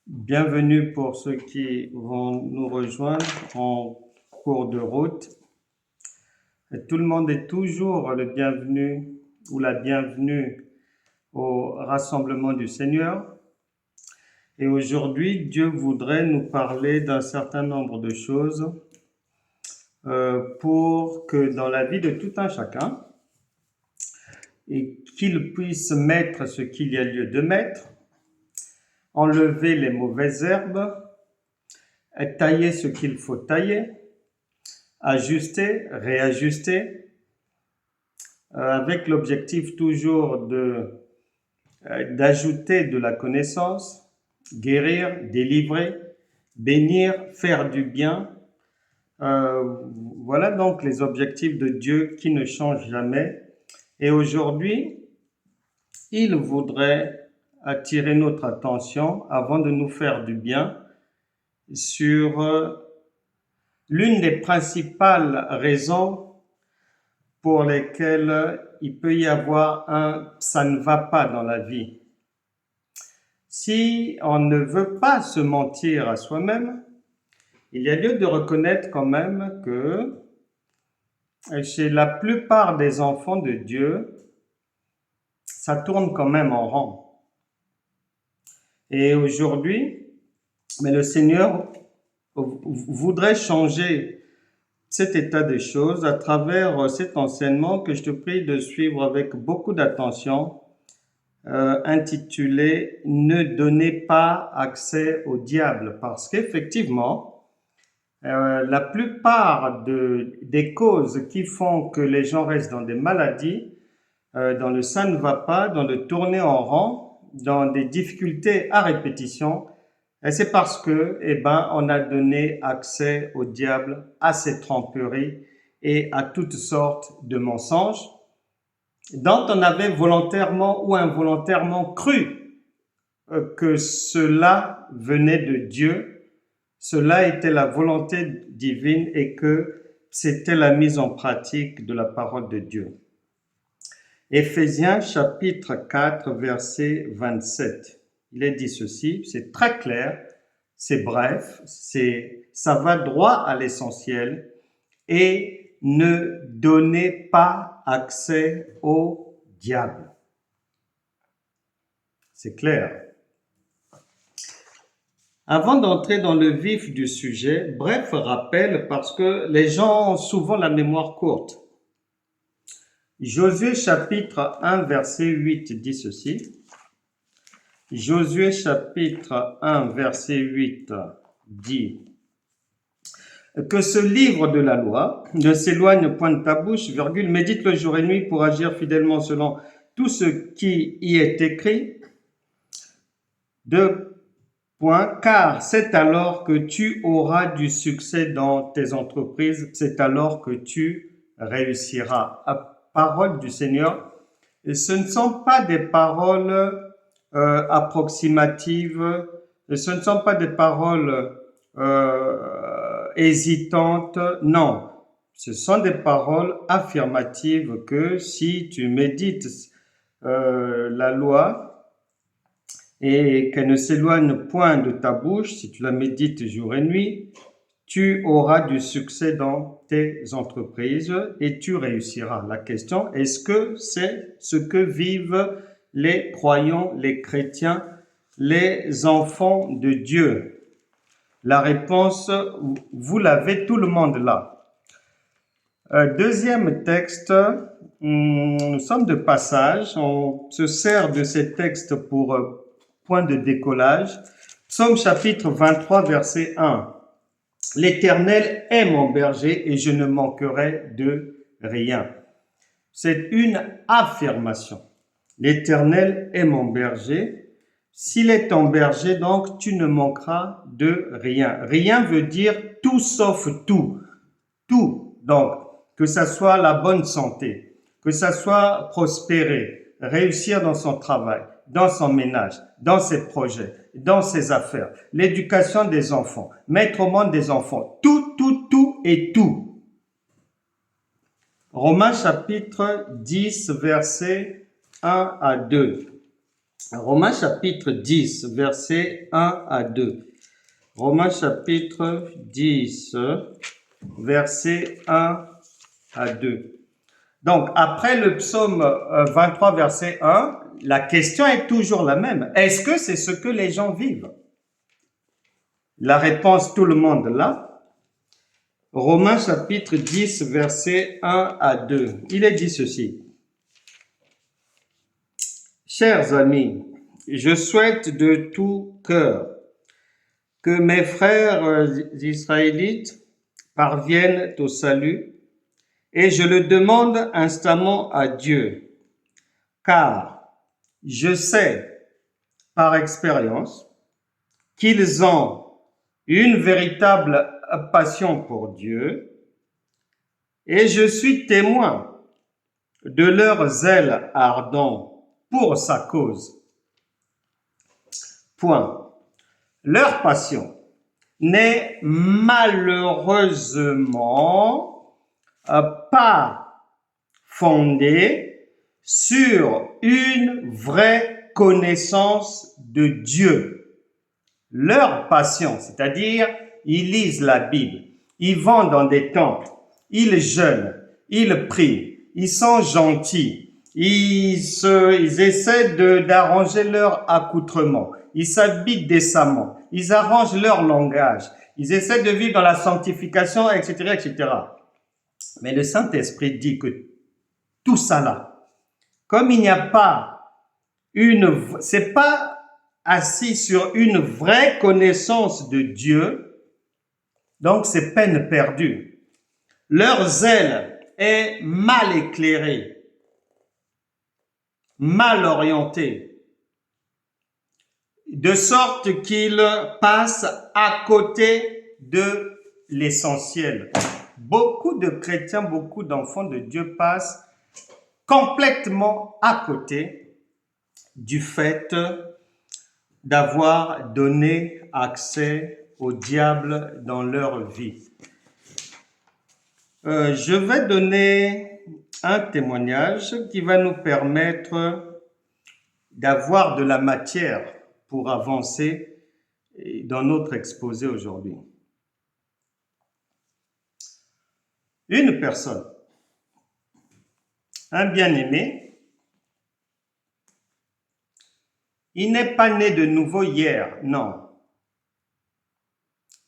Bienvenue pour ceux qui vont nous rejoindre en cours de route. Tout le monde est toujours le bienvenu ou la bienvenue au rassemblement du Seigneur. Et aujourd'hui, Dieu voudrait nous parler d'un certain nombre de choses pour que dans la vie de tout un chacun, et qu'il puisse mettre ce qu'il y a lieu de mettre, enlever les mauvaises herbes, tailler ce qu'il faut tailler, ajuster, réajuster, avec l'objectif toujours d'ajouter de la connaissance, guérir, délivrer, bénir, faire du bien. Voilà donc les objectifs de Dieu qui ne changent jamais. Et aujourd'hui, il voudrait attirer notre attention, avant de nous faire du bien, sur l'une des principales raisons pour lesquelles il peut y avoir un « ça ne va pas » dans la vie. Si on ne veut pas se mentir à soi-même, il y a lieu de reconnaître quand même que chez la plupart des enfants de Dieu, ça tourne quand même en rond. Et aujourd'hui, mais le Seigneur voudrait changer cet état des choses à travers cet enseignement que je te prie de suivre avec beaucoup d'attention, intitulé « Ne donnez pas accès au diable » parce qu'effectivement, la plupart des causes qui font que les gens restent dans des maladies, dans le ça ne va pas, dans le tourner en rond, dans des difficultés à répétition, et c'est parce que, on a donné accès au diable, à ses tromperies et à toutes sortes de mensonges dont on avait volontairement ou involontairement cru que cela venait de Dieu, cela était la volonté divine et que c'était la mise en pratique de la parole de Dieu. Éphésiens chapitre 4, verset 27. Il est dit ceci, c'est très clair, c'est bref, ça va droit à l'essentiel et ne donnez pas accès au diable. C'est clair. Avant d'entrer dans le vif du sujet, bref rappel parce que les gens ont souvent la mémoire courte. Josué chapitre 1 verset 8 dit ceci. Josué chapitre 1 verset 8 dit que ce livre de la loi ne s'éloigne point de ta bouche, virgule, médite-le jour et nuit pour agir fidèlement selon tout ce qui y est écrit. Deux points, car c'est alors que tu auras du succès dans tes entreprises, c'est alors que tu réussiras. Parole du Seigneur, et ce ne sont pas des paroles approximatives, ce ne sont pas des paroles hésitantes, non, ce sont des paroles affirmatives que si tu médites la loi et qu'elle ne s'éloigne point de ta bouche, si tu la médites jour et nuit, tu auras du succès dans tes entreprises et tu réussiras. La question, est-ce que c'est ce que vivent les croyants, les chrétiens, les enfants de Dieu? La réponse, vous l'avez, tout le monde là. Deuxième texte, nous sommes de passage, on se sert de ces textes pour point de décollage. Psaume chapitre 23, verset 1. L'Éternel est mon berger et je ne manquerai de rien. C'est une affirmation. L'Éternel est mon berger. S'il est ton berger, donc tu ne manqueras de rien. Rien veut dire tout sauf tout. Tout. Donc, que ça soit la bonne santé, que ça soit prospérer, réussir dans son travail, dans son ménage, dans ses projets, dans ses affaires, l'éducation des enfants, mettre au monde des enfants, tout, tout, tout et tout. Romains chapitre 10, versets 1 à 2. Romains chapitre 10, versets 1 à 2. Romains chapitre 10, versets 1 à 2. Donc, après le psaume 23, verset 1, la question est toujours la même. Est-ce que c'est ce que les gens vivent? La réponse, tout le monde l'a. Romains chapitre 10, verset 1 à 2. Il est dit ceci. Chers amis, je souhaite de tout cœur que mes frères israélites parviennent au salut, et je le demande instamment à Dieu, car je sais par expérience qu'ils ont une véritable passion pour Dieu, et je suis témoin de leur zèle ardent pour sa cause. Point. Leur passion n'est malheureusement pas fondée sur une vraie connaissance de Dieu. Leur passion, c'est-à-dire ils lisent la Bible, ils vont dans des temples, ils jeûnent, ils prient, ils sont gentils, ils essaient d'arranger leur accoutrement, ils s'habillent décemment, ils arrangent leur langage, ils essaient de vivre dans la sanctification, etc., etc. Mais le Saint-Esprit dit que tout ça là, comme il n'y a pas c'est pas assis sur une vraie connaissance de Dieu, donc c'est peine perdue. Leur zèle est mal éclairé, mal orienté, de sorte qu'ils passent à côté de l'essentiel. Beaucoup de chrétiens, beaucoup d'enfants de Dieu passent complètement à côté du fait d'avoir donné accès au diable dans leur vie. Je vais donner un témoignage qui va nous permettre d'avoir de la matière pour avancer dans notre exposé aujourd'hui. Une personne, un bien-aimé, il n'est pas né de nouveau hier, non.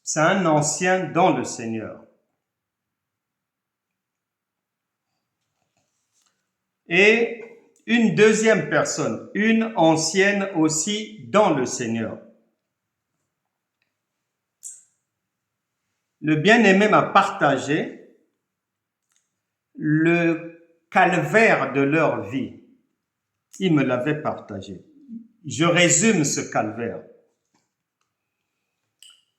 C'est un ancien dans le Seigneur. Et une deuxième personne, une ancienne aussi dans le Seigneur. Le bien-aimé m'a partagé le calvaire de leur vie. Il me l'avait partagé. Je résume ce calvaire.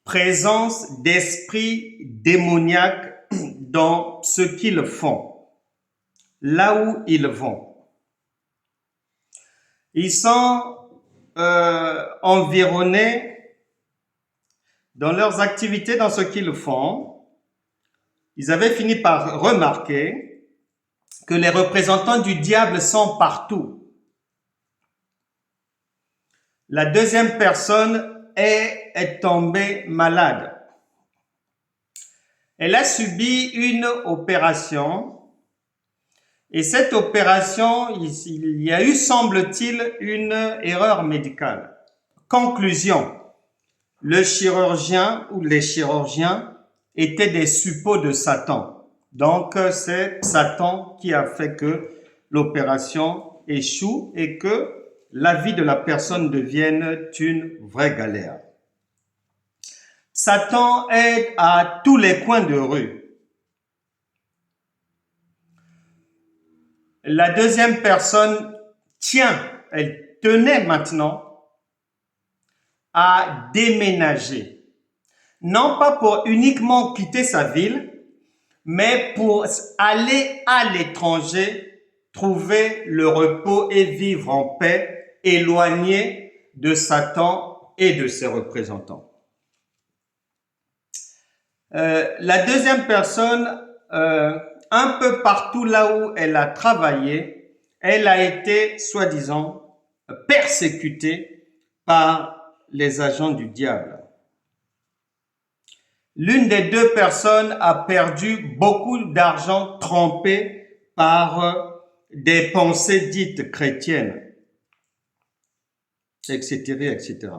Présence d'esprits démoniaques dans ce qu'ils font, là où ils vont. Ils sont environnés dans leurs activités, dans ce qu'ils font. Ils avaient fini par remarquer que les représentants du diable sont partout. La deuxième personne est tombée malade. Elle a subi une opération et cette opération, il y a eu, semble-t-il, une erreur médicale. Conclusion, le chirurgien ou les chirurgiens étaient des suppôts de Satan. Donc, c'est Satan qui a fait que l'opération échoue et que la vie de la personne devienne une vraie galère. Satan est à tous les coins de rue. La deuxième personne elle tenait maintenant à déménager. Non pas pour uniquement quitter sa ville, mais pour aller à l'étranger, trouver le repos et vivre en paix, éloigné de Satan et de ses représentants. La deuxième personne, un peu partout là où elle a travaillé, elle a été, soi-disant, persécutés par les agents du diable. L'une des deux personnes a perdu beaucoup d'argent trompé par des pensées dites chrétiennes, etc., etc.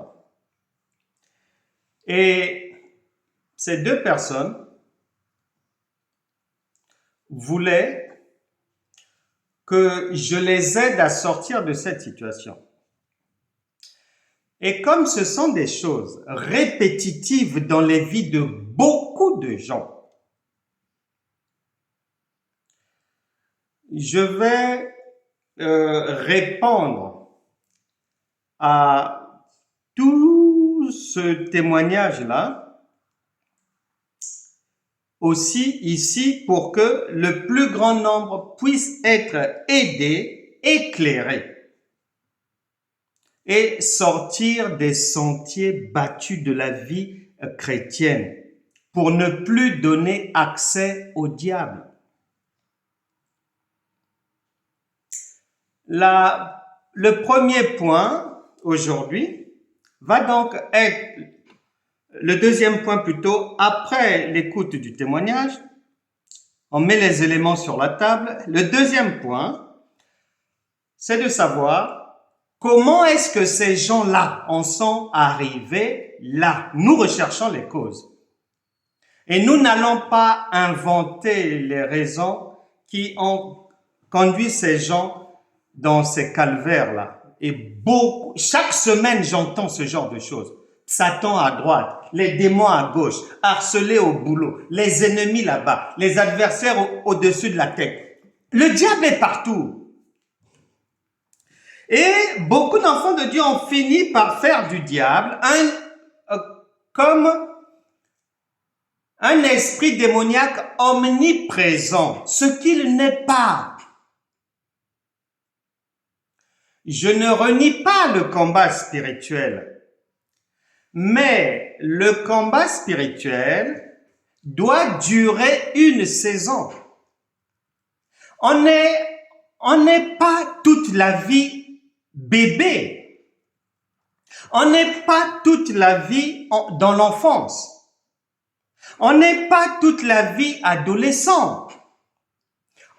Et ces deux personnes voulaient que je les aide à sortir de cette situation. Et comme ce sont des choses répétitives dans les vies de beaucoup de gens, je vais répondre à tout ce témoignage-là aussi ici pour que le plus grand nombre puisse être aidé, éclairé et sortir des sentiers battus de la vie chrétienne pour ne plus donner accès au diable. Le premier point aujourd'hui va donc être, le deuxième point plutôt, après l'écoute du témoignage, on met les éléments sur la table. Le deuxième point, c'est de savoir comment est-ce que ces gens-là en sont arrivés là. Nous recherchons les causes. Et nous n'allons pas inventer les raisons qui ont conduit ces gens dans ces calvaires-là. Et chaque semaine, j'entends ce genre de choses. Satan à droite, les démons à gauche, harcelés au boulot, les ennemis là-bas, les adversaires au-dessus de la tête. Le diable est partout. Et beaucoup d'enfants de Dieu ont fini par faire du diable comme un esprit démoniaque omniprésent, ce qu'il n'est pas. Je ne renie pas le combat spirituel, mais le combat spirituel doit durer une saison. On n'est pas toute la vie bébé. On n'est pas toute la vie dans l'enfance. On n'est pas toute la vie adolescent.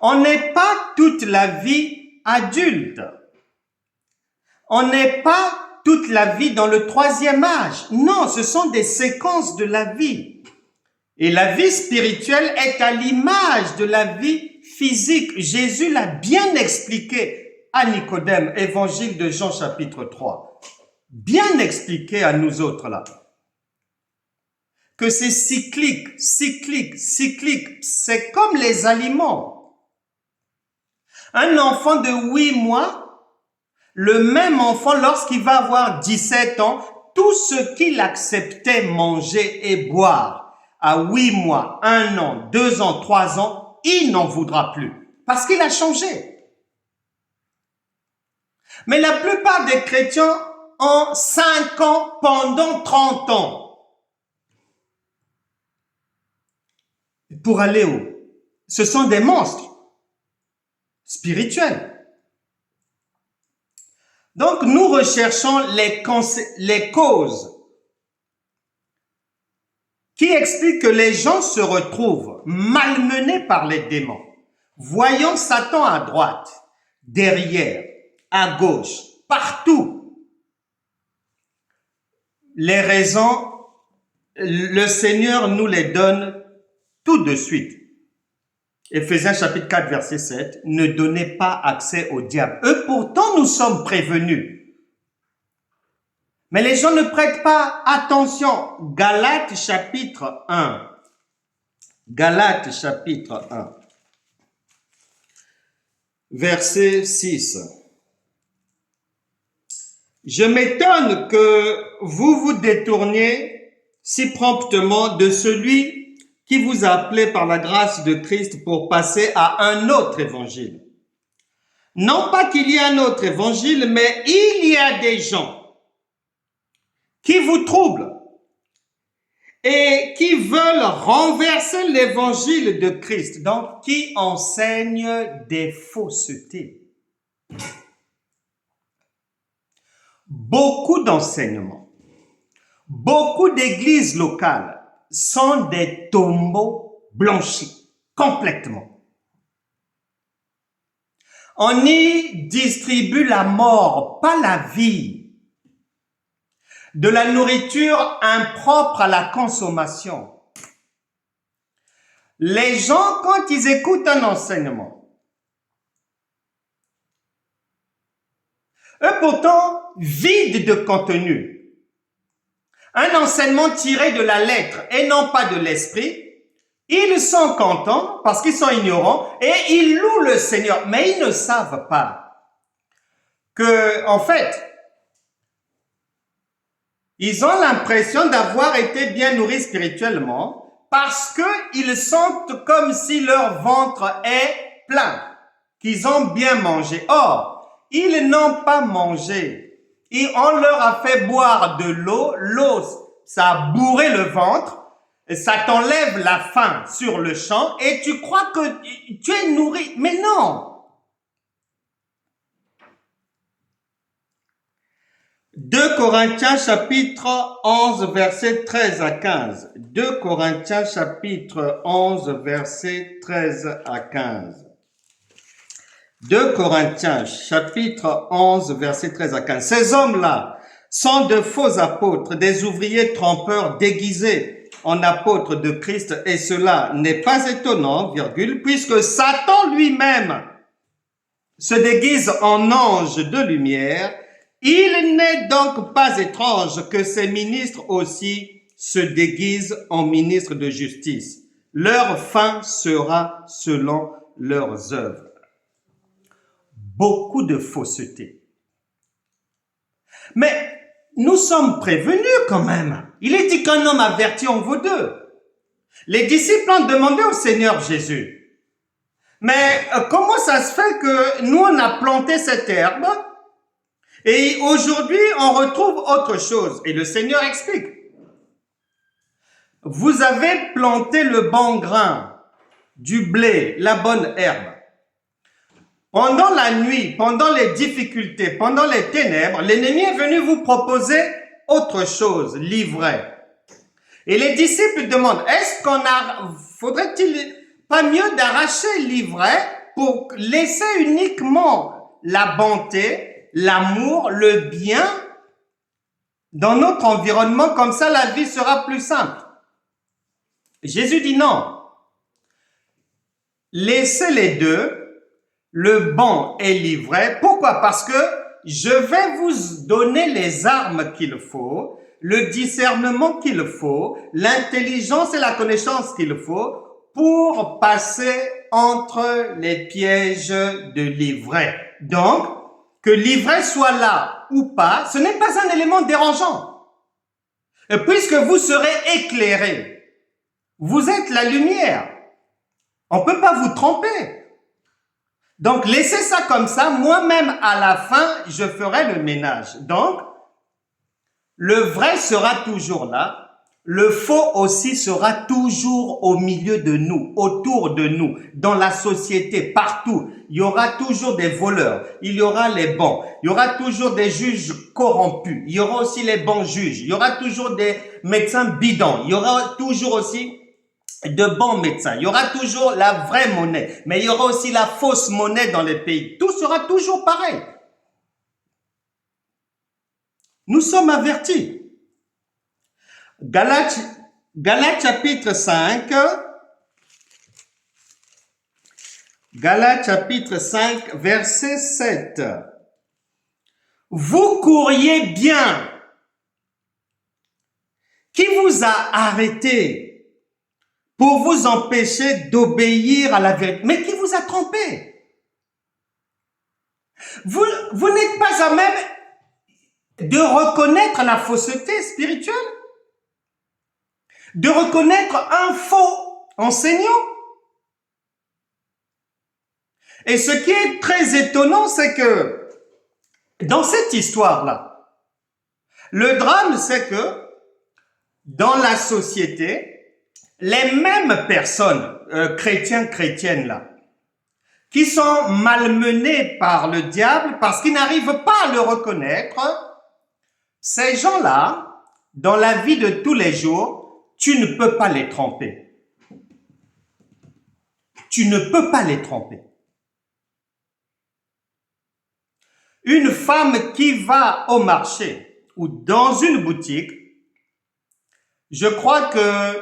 On n'est pas toute la vie adulte. On n'est pas toute la vie dans le troisième âge. Non, ce sont des séquences de la vie. Et la vie spirituelle est à l'image de la vie physique. Jésus l'a bien expliqué à Nicodème, évangile de Jean chapitre 3. Bien expliqué à nous autres là. Que c'est cyclique, cyclique, cyclique. C'est comme les aliments. Un enfant de 8 mois, le même enfant, lorsqu'il va avoir 17 ans, tout ce qu'il acceptait manger et boire à 8 mois, 1 an, 2 ans, 3 ans, il n'en voudra plus parce qu'il a changé. Mais la plupart des chrétiens ont 5 ans pendant 30 ans. Pour aller où? Ce sont des monstres spirituels. Donc, nous recherchons les causes qui expliquent que les gens se retrouvent malmenés par les démons, voyant Satan à droite, derrière, à gauche, partout. Les raisons, le Seigneur nous les donne tout de suite. Éphésiens chapitre 4, verset 7, ne donnez pas accès au diable. Eux, pourtant, nous sommes prévenus. Mais les gens ne prêtent pas attention. Galates chapitre 1. Galates chapitre 1. Verset 6. Je m'étonne que vous vous détourniez si promptement de celui qui vous a appelé par la grâce de Christ pour passer à un autre évangile. Non pas qu'il y ait un autre évangile, mais il y a des gens qui vous troublent et qui veulent renverser l'évangile de Christ, donc qui enseignent des faussetés. beaucoup d'enseignements, beaucoup d'églises locales sont des tombeaux blanchis, complètement. On y distribue la mort, pas la vie. De la nourriture impropre à la consommation. Les gens, quand ils écoutent un enseignement, eux pourtant vides de contenu, un enseignement tiré de la lettre et non pas de l'esprit, ils sont contents parce qu'ils sont ignorants et ils louent le Seigneur, mais ils ne savent pas que, en fait, ils ont l'impression d'avoir été bien nourris spirituellement parce qu'ils sentent comme si leur ventre est plein, qu'ils ont bien mangé. Or, ils n'ont pas mangé. Et on leur a fait boire de l'eau. L'eau, ça a bourré le ventre. Ça t'enlève la faim sur le champ et tu crois que tu es nourri. Mais non! 2 Corinthiens chapitre 11 versets 13 à 15. 2 Corinthiens chapitre 11 versets 13 à 15. 2 Corinthiens chapitre 11 versets 13 à 15. Ces hommes-là sont de faux apôtres, des ouvriers trompeurs déguisés en apôtres de Christ, et cela n'est pas étonnant, puisque Satan lui-même se déguise en ange de lumière. Il n'est donc pas étrange que ces ministres aussi se déguisent en ministres de justice. Leur fin sera selon leurs œuvres. Beaucoup de fausseté. Mais nous sommes prévenus quand même. Il est dit qu'un homme averti en vaut deux. Les disciples ont demandé au Seigneur Jésus, mais comment ça se fait que nous on a planté cette herbe et aujourd'hui on retrouve autre chose? Et le Seigneur explique. Vous avez planté le bon grain, du blé, la bonne herbe. Pendant la nuit, pendant les difficultés, pendant les ténèbres, l'ennemi est venu vous proposer autre chose, l'ivraie. Et les disciples demandent, faudrait-il pas mieux d'arracher l'ivraie pour laisser uniquement la bonté, l'amour, le bien dans notre environnement, comme ça la vie sera plus simple. Jésus dit non. Laissez les deux, le bon et l'ivraie. Pourquoi? Parce que je vais vous donner les armes qu'il faut, le discernement qu'il faut, l'intelligence et la connaissance qu'il faut pour passer entre les pièges de l'ivraie. Donc, que l'ivraie soit là ou pas, ce n'est pas un élément dérangeant. Et puisque vous serez éclairés, vous êtes la lumière. On ne peut pas vous tromper. Donc, laissez ça comme ça. Moi-même, à la fin, je ferai le ménage. Donc, le vrai sera toujours là. Le faux aussi sera toujours au milieu de nous, autour de nous, dans la société, partout. Il y aura toujours des voleurs. Il y aura les bons. Il y aura toujours des juges corrompus. Il y aura aussi les bons juges. Il y aura toujours des médecins bidons. Il y aura toujours aussi de bons médecins. Il y aura toujours la vraie monnaie. Mais il y aura aussi la fausse monnaie dans les pays. Tout sera toujours pareil. Nous sommes avertis. Galates chapitre 5. Galates chapitre 5, verset 7. Vous couriez bien. Qui vous a arrêté pour vous empêcher d'obéir à la vérité? Mais qui vous a trompé? Vous n'êtes pas à même de reconnaître la fausseté spirituelle, de reconnaître un faux enseignant. Et ce qui est très étonnant, c'est que dans cette histoire-là, le drame, c'est que dans la société, les mêmes personnes, chrétiennes là, qui sont malmenés par le diable parce qu'ils n'arrivent pas à le reconnaître, Ces gens-là, dans la vie de tous les jours, tu ne peux pas les tromper. Tu ne peux pas les tromper. Une femme qui va au marché ou dans une boutique, je crois que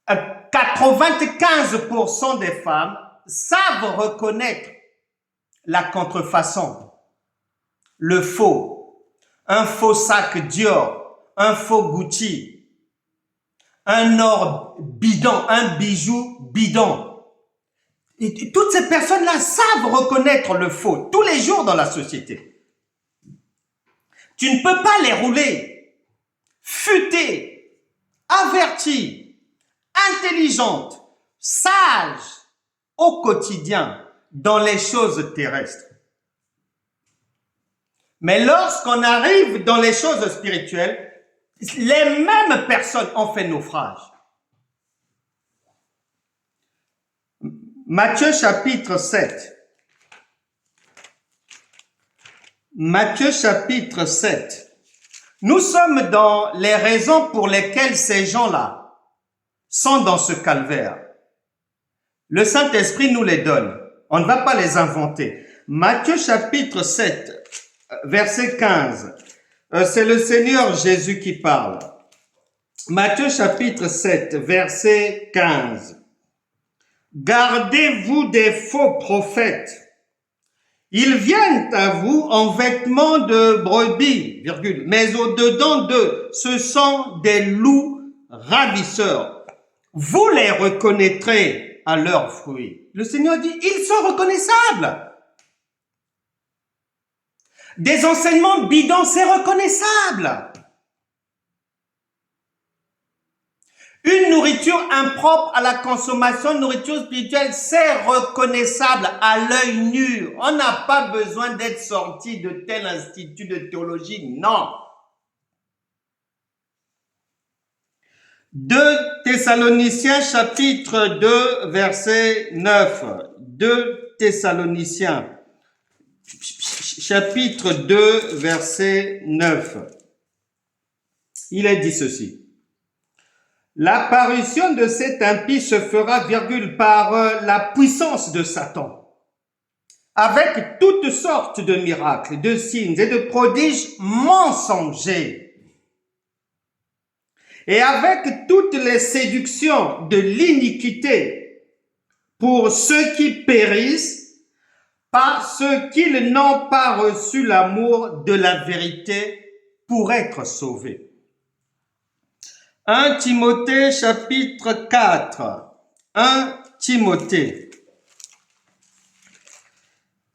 95% des femmes savent reconnaître la contrefaçon, le faux, un faux sac Dior, un faux Gucci, un or bidon, un bijou bidon. Et toutes ces personnes-là savent reconnaître le faux tous les jours dans la société. Tu ne peux pas les rouler, futer, avertis, intelligente, sage au quotidien dans les choses terrestres. Mais lorsqu'on arrive dans les choses spirituelles, les mêmes personnes ont fait naufrage. Matthieu chapitre 7. Matthieu chapitre 7. Nous sommes dans les raisons pour lesquelles ces gens-là sont dans ce calvaire. Le Saint-Esprit nous les donne. On ne va pas les inventer. Matthieu chapitre 7, verset 15. C'est le Seigneur Jésus qui parle. Matthieu chapitre 7, verset 15. Gardez-vous des faux prophètes. Ils viennent à vous en vêtements de brebis, virgule, mais au-dedans d'eux, ce sont des loups ravisseurs. Vous les reconnaîtrez à leurs fruits. Le Seigneur dit, ils sont reconnaissables. Des enseignements bidons, c'est reconnaissable. Une nourriture impropre à la consommation, nourriture spirituelle, c'est reconnaissable à l'œil nu. On n'a pas besoin d'être sorti de tel institut de théologie, non. 2 Thessaloniciens chapitre 2 verset 9. 2 Thessaloniciens chapitre 2 verset 9. Il est dit ceci. L'apparition de cet impie se fera, virgule, par la puissance de Satan, avec toutes sortes de miracles, de signes et de prodiges mensongers, et avec toutes les séductions de l'iniquité pour ceux qui périssent, parce qu'ils n'ont pas reçu l'amour de la vérité pour être sauvés. 1 Timothée chapitre 4. 1 Timothée.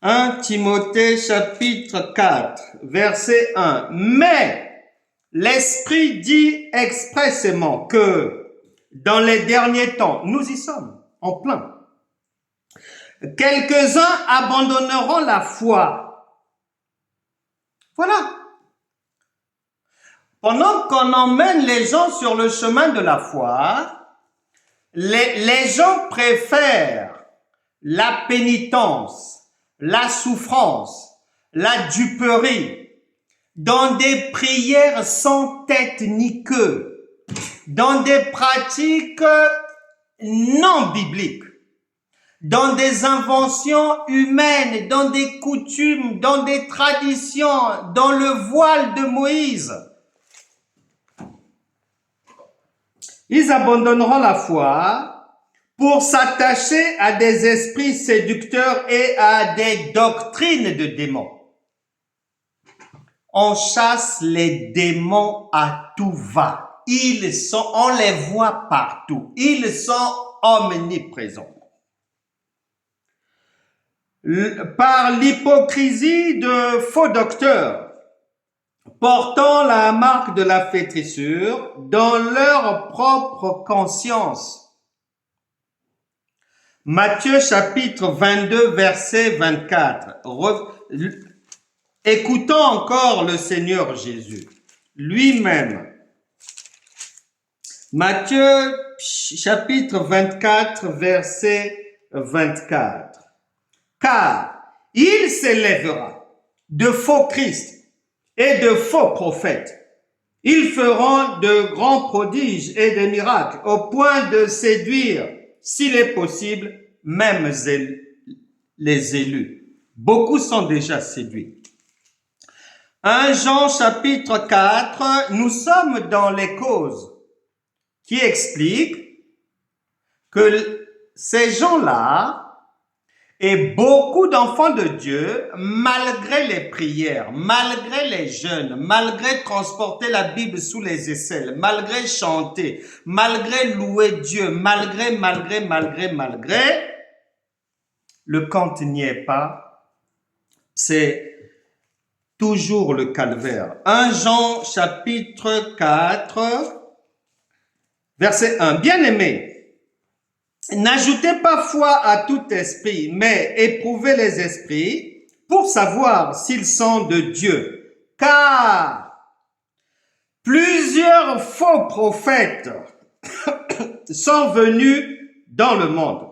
1 Timothée chapitre 4, verset 1. Mais l'Esprit dit expressément que dans les derniers temps, nous y sommes en plein. Quelques-uns abandonneront la foi. Voilà. Pendant qu'on emmène les gens sur le chemin de la foi, les gens préfèrent la pénitence, la souffrance, la duperie, dans des prières sans tête ni queue, dans des pratiques non bibliques, dans des inventions humaines, dans des coutumes, dans des traditions, dans le voile de Moïse. Ils abandonneront la foi pour s'attacher à des esprits séducteurs et à des doctrines de démons. On chasse les démons à tout va. On les voit partout. Ils sont omniprésents. Par l'hypocrisie de faux docteurs, portant la marque de la flétrissure dans leur propre conscience. Matthieu chapitre 22 verset 24. Écoutons encore le Seigneur Jésus lui-même. Matthieu chapitre 24 verset 24. Car il s'élèvera de faux Christ et de faux prophètes. Ils feront de grands prodiges et des miracles au point de séduire, s'il est possible, même les élus. Beaucoup sont déjà séduits. 1 Jean chapitre 4, nous sommes dans les causes qui expliquent que ces gens-là et beaucoup d'enfants de Dieu, malgré les prières, malgré les jeûnes, malgré transporter la Bible sous les aisselles, malgré chanter, malgré louer Dieu, malgré, le compte n'y est pas. C'est toujours le calvaire. 1 Jean chapitre 4, verset 1. Bien-aimés, n'ajoutez pas foi à tout esprit, mais éprouvez les esprits pour savoir s'ils sont de Dieu. Car plusieurs faux prophètes sont venus dans le monde.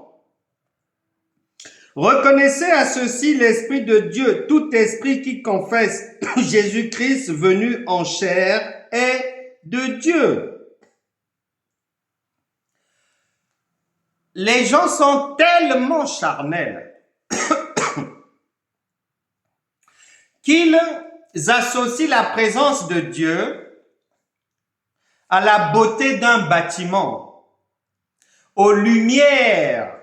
Reconnaissez à ceci l'Esprit de Dieu. Tout esprit qui confesse Jésus-Christ venu en chair est de Dieu. Les gens sont tellement charnels qu'ils associent la présence de Dieu à la beauté d'un bâtiment, aux lumières,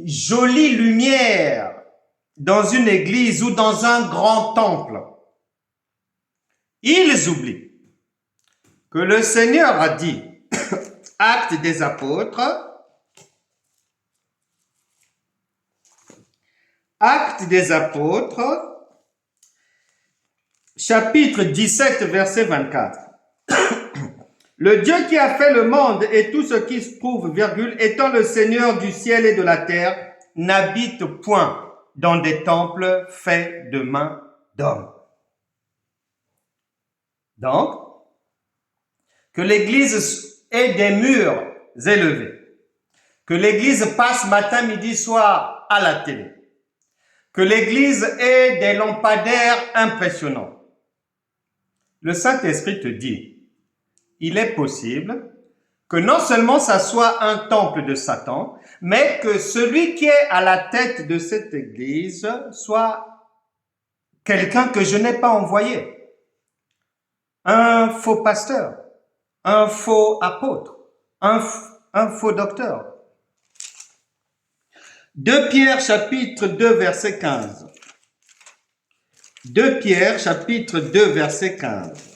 jolies lumières dans une église ou dans un grand temple. Ils oublient que le Seigneur a dit, Actes des Apôtres, chapitre 17, verset 24. Le Dieu qui a fait le monde et tout ce qui se trouve, virgule, étant le Seigneur du ciel et de la terre, n'habite point dans des temples faits de mains d'hommes. Donc, que l'Église ait des murs élevés, que l'Église passe matin, midi, soir à la télé, que l'Église ait des lampadaires impressionnants. Le Saint-Esprit te dit, il est possible que non seulement ça soit un temple de Satan, mais que celui qui est à la tête de cette Église soit quelqu'un que je n'ai pas envoyé, un faux pasteur, un faux apôtre, un faux docteur. 2 Pierre chapitre 2 verset 15. 2 Pierre chapitre 2 verset 15.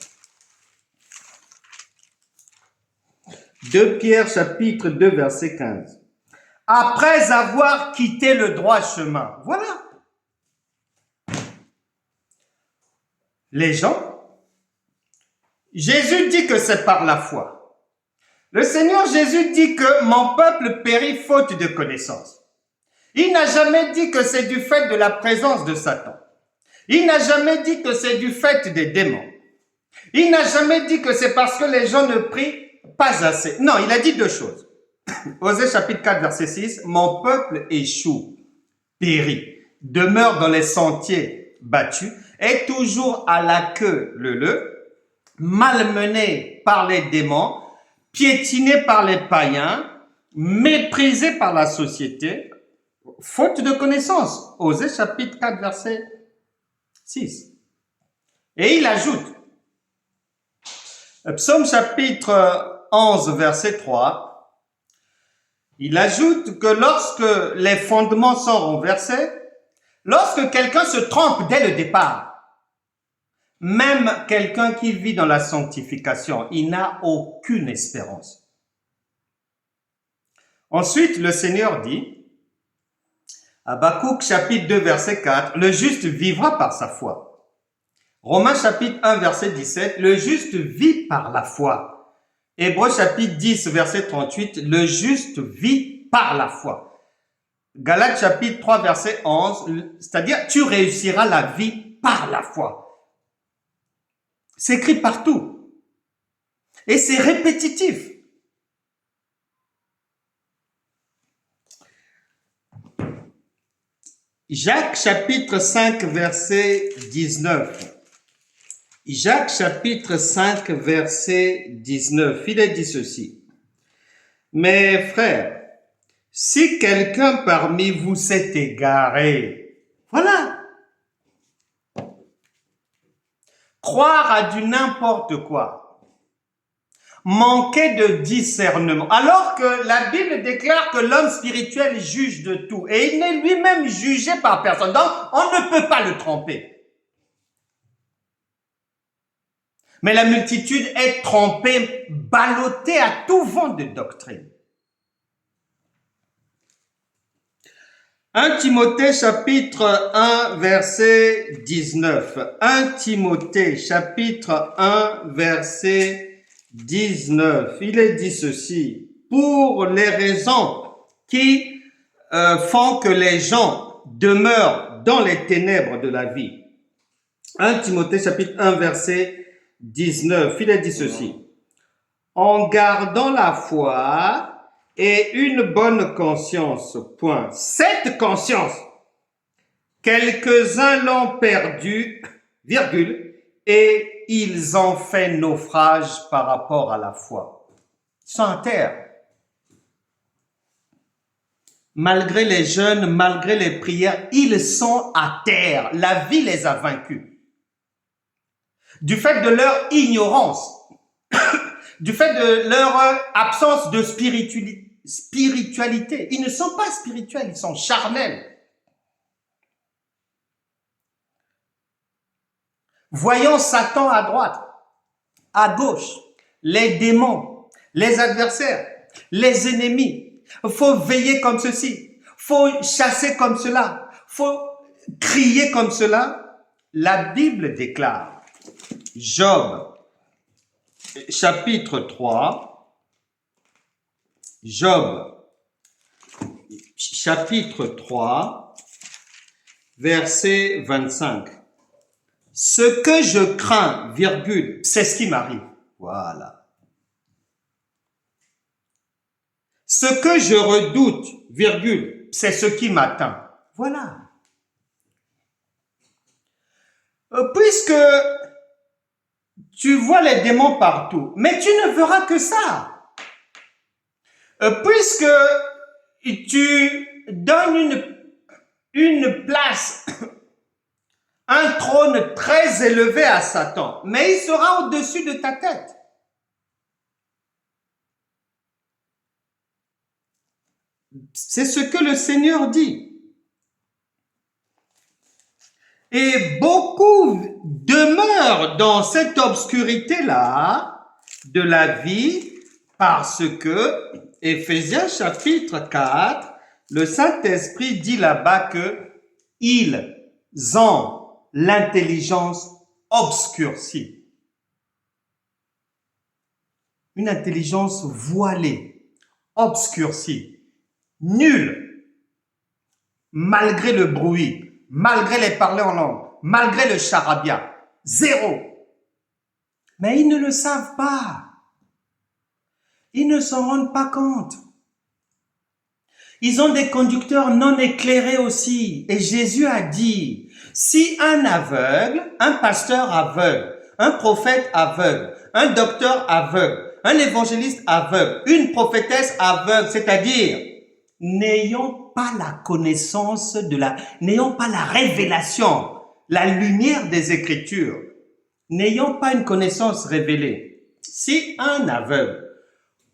2 Pierre chapitre 2 verset 15. Après avoir quitté le droit chemin. Voilà. Les gens, Jésus dit que c'est par la foi. Le Seigneur Jésus dit que mon peuple périt faute de connaissance. Il n'a jamais dit que c'est du fait de la présence de Satan. Il n'a jamais dit que c'est du fait des démons. Il n'a jamais dit que c'est parce que les gens ne prient pas assez. Non, il a dit deux choses. Osée chapitre 4 verset 6, mon peuple échoue, périt, demeure dans les sentiers battus, est toujours à la queue leu, malmené par les démons, piétiné par les païens, méprisé par la société, faute de connaissance. Osée chapitre 4 verset 6. Et il ajoute, Psaume chapitre 11 verset 3, il ajoute que lorsque les fondements sont renversés, lorsque quelqu'un se trompe dès le départ, même quelqu'un qui vit dans la sanctification, il n'a aucune espérance. Ensuite, le Seigneur dit, Habakkuk chapitre 2 verset 4, le juste vivra par sa foi. Romains chapitre 1 verset 17, le juste vit par la foi. Hébreux chapitre 10 verset 38, le juste vit par la foi. Galates chapitre 3 verset 11, c'est-à-dire tu réussiras la vie par la foi. C'est écrit partout. Et c'est répétitif. Jacques chapitre 5, verset 19. Jacques chapitre 5, verset 19. Il est dit ceci. Mes frères, si quelqu'un parmi vous s'est égaré, voilà, croire à du n'importe quoi, manquer de discernement, alors que la Bible déclare que l'homme spirituel juge de tout et il n'est lui-même jugé par personne, donc on ne peut pas le tromper. Mais la multitude est trompée, ballottée à tout vent de doctrine. 1 Timothée chapitre 1 verset 19. 1 Timothée chapitre 1 verset 19. Il est dit ceci. Pour les raisons qui font que les gens demeurent dans les ténèbres de la vie. 1 Timothée chapitre 1 verset 19. Il est dit ceci. En gardant la foi et une bonne conscience, point. Cette conscience, quelques-uns l'ont perdue, virgule, et ils ont fait naufrage par rapport à la foi. Ils sont à terre. Malgré les jeûnes, malgré les prières, ils sont à terre. La vie les a vaincus. Du fait de leur ignorance, du fait de leur absence de spiritualité. Ils ne sont pas spirituels, ils sont charnels. Voyons Satan à droite, à gauche, les démons, les adversaires, les ennemis. Il faut veiller comme ceci, il faut chasser comme cela, il faut crier comme cela. La Bible déclare, Job, chapitre 3, Job, chapitre 3, verset 25. Ce que je crains, virgule, c'est ce qui m'arrive. Voilà. Ce que je redoute, virgule, c'est ce qui m'atteint. Voilà. Puisque tu vois les démons partout, mais tu ne verras que ça. Puisque tu donnes une place, un trône très élevé à Satan, mais il sera au-dessus de ta tête. C'est ce que le Seigneur dit. Et beaucoup demeurent dans cette obscurité-là de la vie parce que, Éphésiens chapitre 4, le Saint-Esprit dit là-bas que ils ont l'intelligence obscurcie. Une intelligence voilée, obscurcie, nulle, malgré le bruit. Malgré les parler en langue, malgré le charabia, zéro. Mais ils ne le savent pas. Ils ne s'en rendent pas compte. Ils ont des conducteurs non éclairés aussi. Et Jésus a dit, si un aveugle, un pasteur aveugle, un prophète aveugle, un docteur aveugle, un évangéliste aveugle, une prophétesse aveugle, c'est-à-dire n'ayant pas la connaissance n'ayant pas la révélation, la lumière des Écritures, n'ayant pas une connaissance révélée. Si un aveugle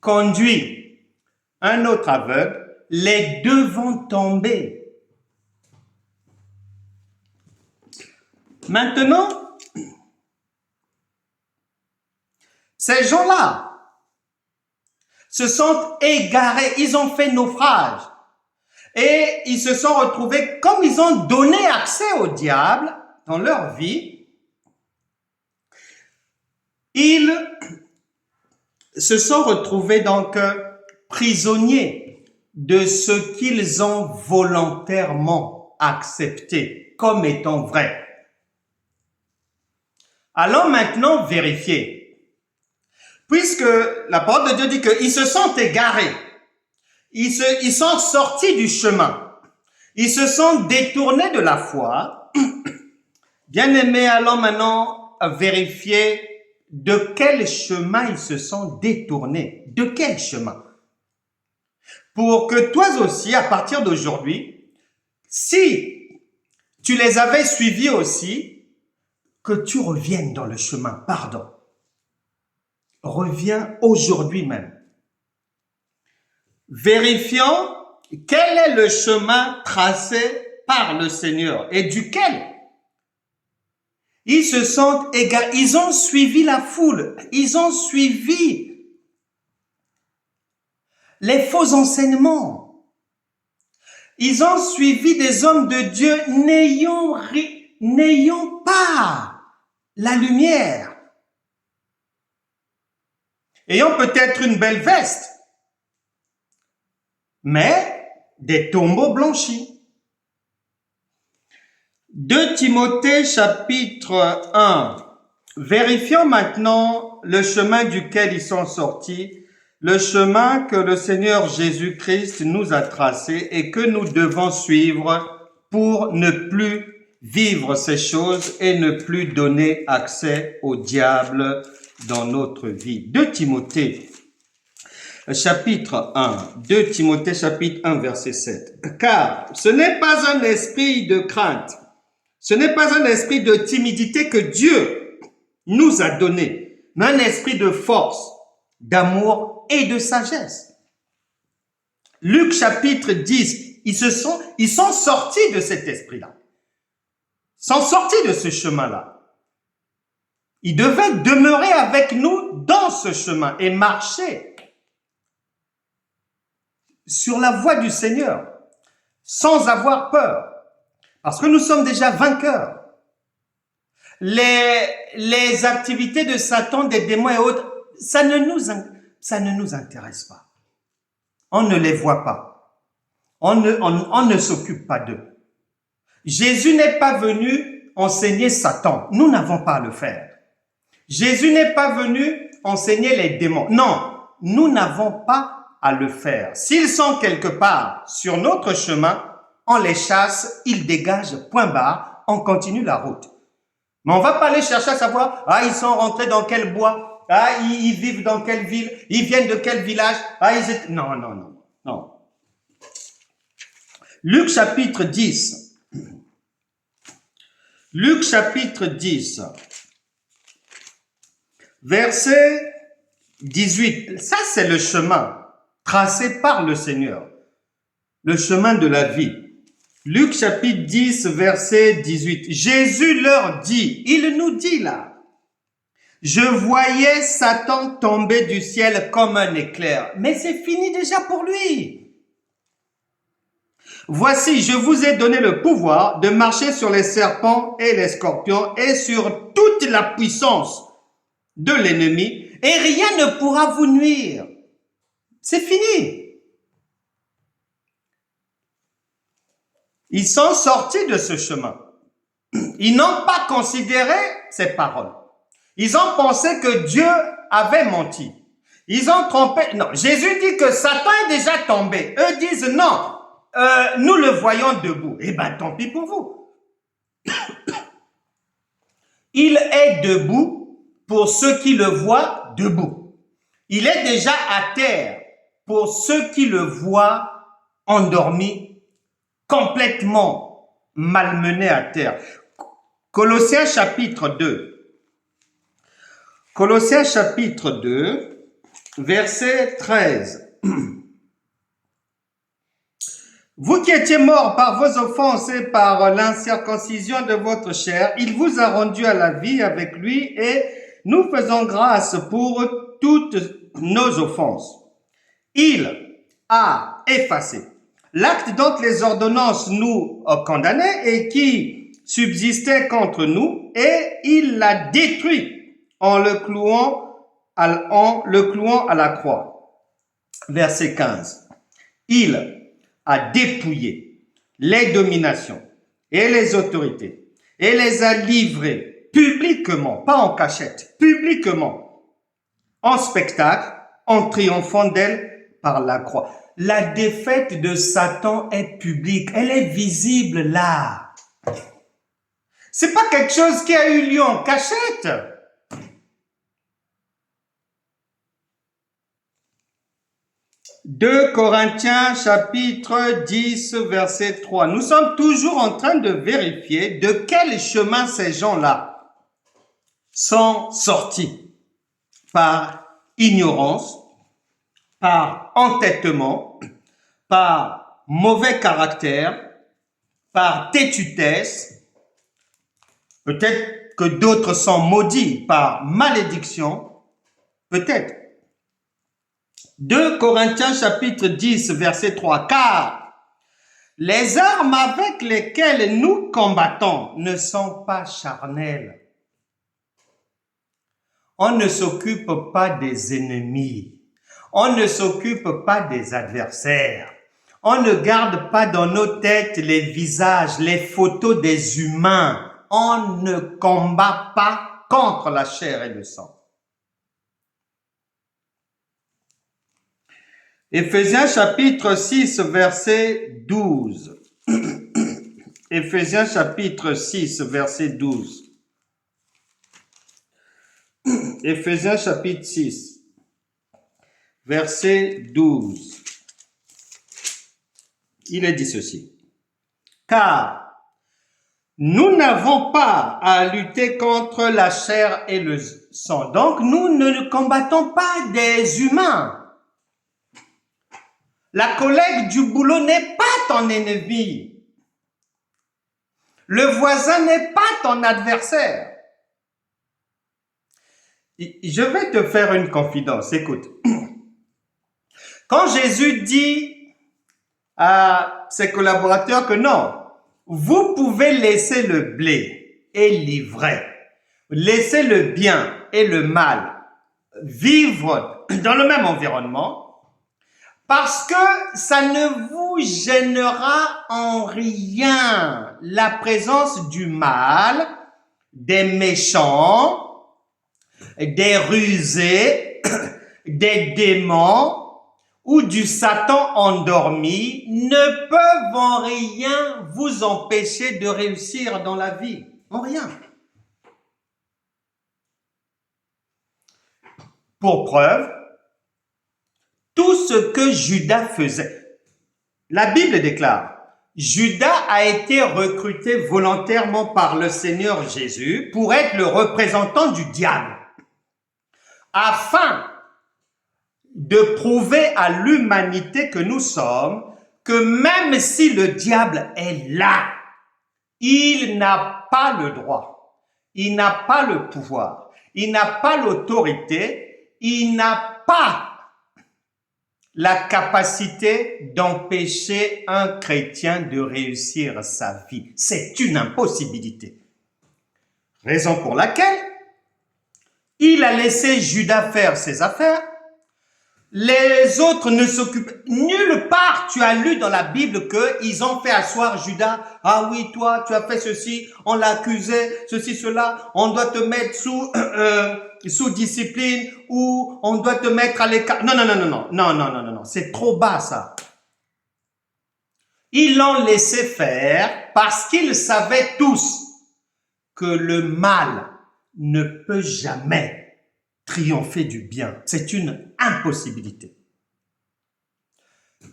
conduit un autre aveugle, les deux vont tomber. Maintenant, ces gens-là se sont égarés, ils ont fait naufrage. Et ils se sont retrouvés, comme ils ont donné accès au diable dans leur vie, ils se sont retrouvés donc prisonniers de ce qu'ils ont volontairement accepté comme étant vrai. Allons maintenant vérifier. Puisque la parole de Dieu dit qu'ils se sont égarés, ils sont sortis du chemin. Ils se sont détournés de la foi. Bien-aimés, allons maintenant vérifier de quel chemin ils se sont détournés. De quel chemin? Pour que toi aussi, à partir d'aujourd'hui, si tu les avais suivis aussi, que tu reviennes dans le chemin. Pardon. Reviens aujourd'hui même. Vérifions quel est le chemin tracé par le Seigneur et duquel ils se sont égarés. Ils ont suivi la foule. Ils ont suivi les faux enseignements. Ils ont suivi des hommes de Dieu n'ayant pas la lumière. Ayant peut-être une belle veste, mais des tombeaux blanchis. 2 Timothée chapitre 1. Vérifions maintenant le chemin duquel ils sont sortis, le chemin que le Seigneur Jésus-Christ nous a tracé et que nous devons suivre pour ne plus vivre ces choses et ne plus donner accès au diable dans notre vie. 2 Timothée chapitre 1, 2 Timothée chapitre 1 verset 7. Car ce n'est pas un esprit de crainte, ce n'est pas un esprit de timidité que Dieu nous a donné, mais un esprit de force, d'amour et de sagesse. Luc chapitre 10, ils sont sortis de cet esprit-là. Ils sont sortis de ce chemin-là. Ils devaient demeurer avec nous dans ce chemin et marcher sur la voie du Seigneur sans avoir peur. Parce que nous sommes déjà vainqueurs. Les activités de Satan, des démons et autres, ça ne nous intéresse pas. On ne les voit pas. On ne s'occupe pas d'eux. Jésus n'est pas venu enseigner Satan. Nous n'avons pas à le faire. Jésus n'est pas venu enseigner les démons. Non, nous n'avons pas à le faire. S'ils sont quelque part sur notre chemin, on les chasse, ils dégagent, point barre, on continue la route. Mais on ne va pas aller chercher à savoir, ils sont rentrés dans quel bois, ils vivent dans quelle ville, ils viennent de quel village, Non. Luc chapitre 10. Luc chapitre 10. Verset 18. Ça, c'est le chemin tracé par le Seigneur. Le chemin de la vie. Luc chapitre 10, verset 18. Jésus leur dit, il nous dit là, je voyais Satan tomber du ciel comme un éclair. Mais c'est fini déjà pour lui. Voici, je vous ai donné le pouvoir de marcher sur les serpents et les scorpions et sur toute la puissance de l'ennemi et rien ne pourra vous nuire. C'est fini. Ils sont sortis de ce chemin. Ils n'ont pas considéré ces paroles. Ils ont pensé que Dieu avait menti. Ils ont trompé. Non, Jésus dit que Satan est déjà tombé. Eux disent non, nous le voyons debout. Eh bien, tant pis pour vous. Il est debout pour ceux qui le voient debout. Il est déjà à terre pour ceux qui le voient endormi, complètement malmené à terre. Colossiens chapitre 2. Colossiens chapitre 2, verset 13. Vous qui étiez morts par vos offenses et par l'incirconcision de votre chair, il vous a rendu à la vie avec lui et nous faisons grâce pour toutes nos offenses. Il a effacé l'acte dont les ordonnances nous condamnaient et qui subsistait contre nous, et il l'a détruit en le clouant à la croix. Verset 15. Il a dépouillé les dominations et les autorités et les a livrées publiquement, pas en cachette, publiquement, en spectacle, en triomphant d'elle par la croix. la défaite de Satan est publique, elle est visible là. C'est pas quelque chose qui a eu lieu en cachette. « 2 Corinthiens chapitre 10 verset 3. Nous sommes toujours en train de vérifier de quel chemin ces gens-là sont sortis. Par ignorance, par entêtement, par mauvais caractère, par têtutesse. Peut-être que d'autres sont maudits par malédiction. Peut-être. 2 Corinthiens chapitre 10 verset 3. Car les armes avec lesquelles nous combattons ne sont pas charnelles. On ne s'occupe pas des ennemis. On ne s'occupe pas des adversaires. On ne garde pas dans nos têtes les visages, les photos des humains. On ne combat pas contre la chair et le sang. Éphésiens chapitre 6 verset 12. Éphésiens chapitre 6 verset 12. Éphésiens chapitre 6 verset 12. Il est dit ceci. Car nous n'avons pas à lutter contre la chair et le sang. Donc nous ne combattons pas des humains. La collègue du boulot n'est pas ton ennemi. Le voisin n'est pas ton adversaire. Je vais te faire une confidence. Écoute. Quand Jésus dit à ses collaborateurs que non, vous pouvez laisser le blé et l'ivraie, laisser le bien et le mal vivre dans le même environnement, parce que ça ne vous gênera en rien la présence du mal, des méchants, des rusés, des démons ou du Satan endormi ne peuvent en rien vous empêcher de réussir dans la vie. En rien. Pour preuve, tout ce que Judas faisait. La Bible déclare, Judas a été recruté volontairement par le Seigneur Jésus pour être le représentant du diable, afin de prouver à l'humanité que nous sommes que même si le diable est là, il n'a pas le droit, il n'a pas le pouvoir, il n'a pas l'autorité, il n'a pas la capacité d'empêcher un chrétien de réussir sa vie. C'est une impossibilité. Raison pour laquelle il a laissé Judas faire ses affaires. Les autres ne s'occupent. Nulle part tu as lu dans la Bible qu'ils ont fait asseoir Judas. Ah oui, toi, tu as fait ceci, on l'a accusé, ceci, cela, on doit te mettre sous discipline ou on doit te mettre à l'écart. Non, c'est trop bas ça. Ils l'ont laissé faire parce qu'ils savaient tous que le mal ne peut jamais triompher du bien. C'est une impossibilité.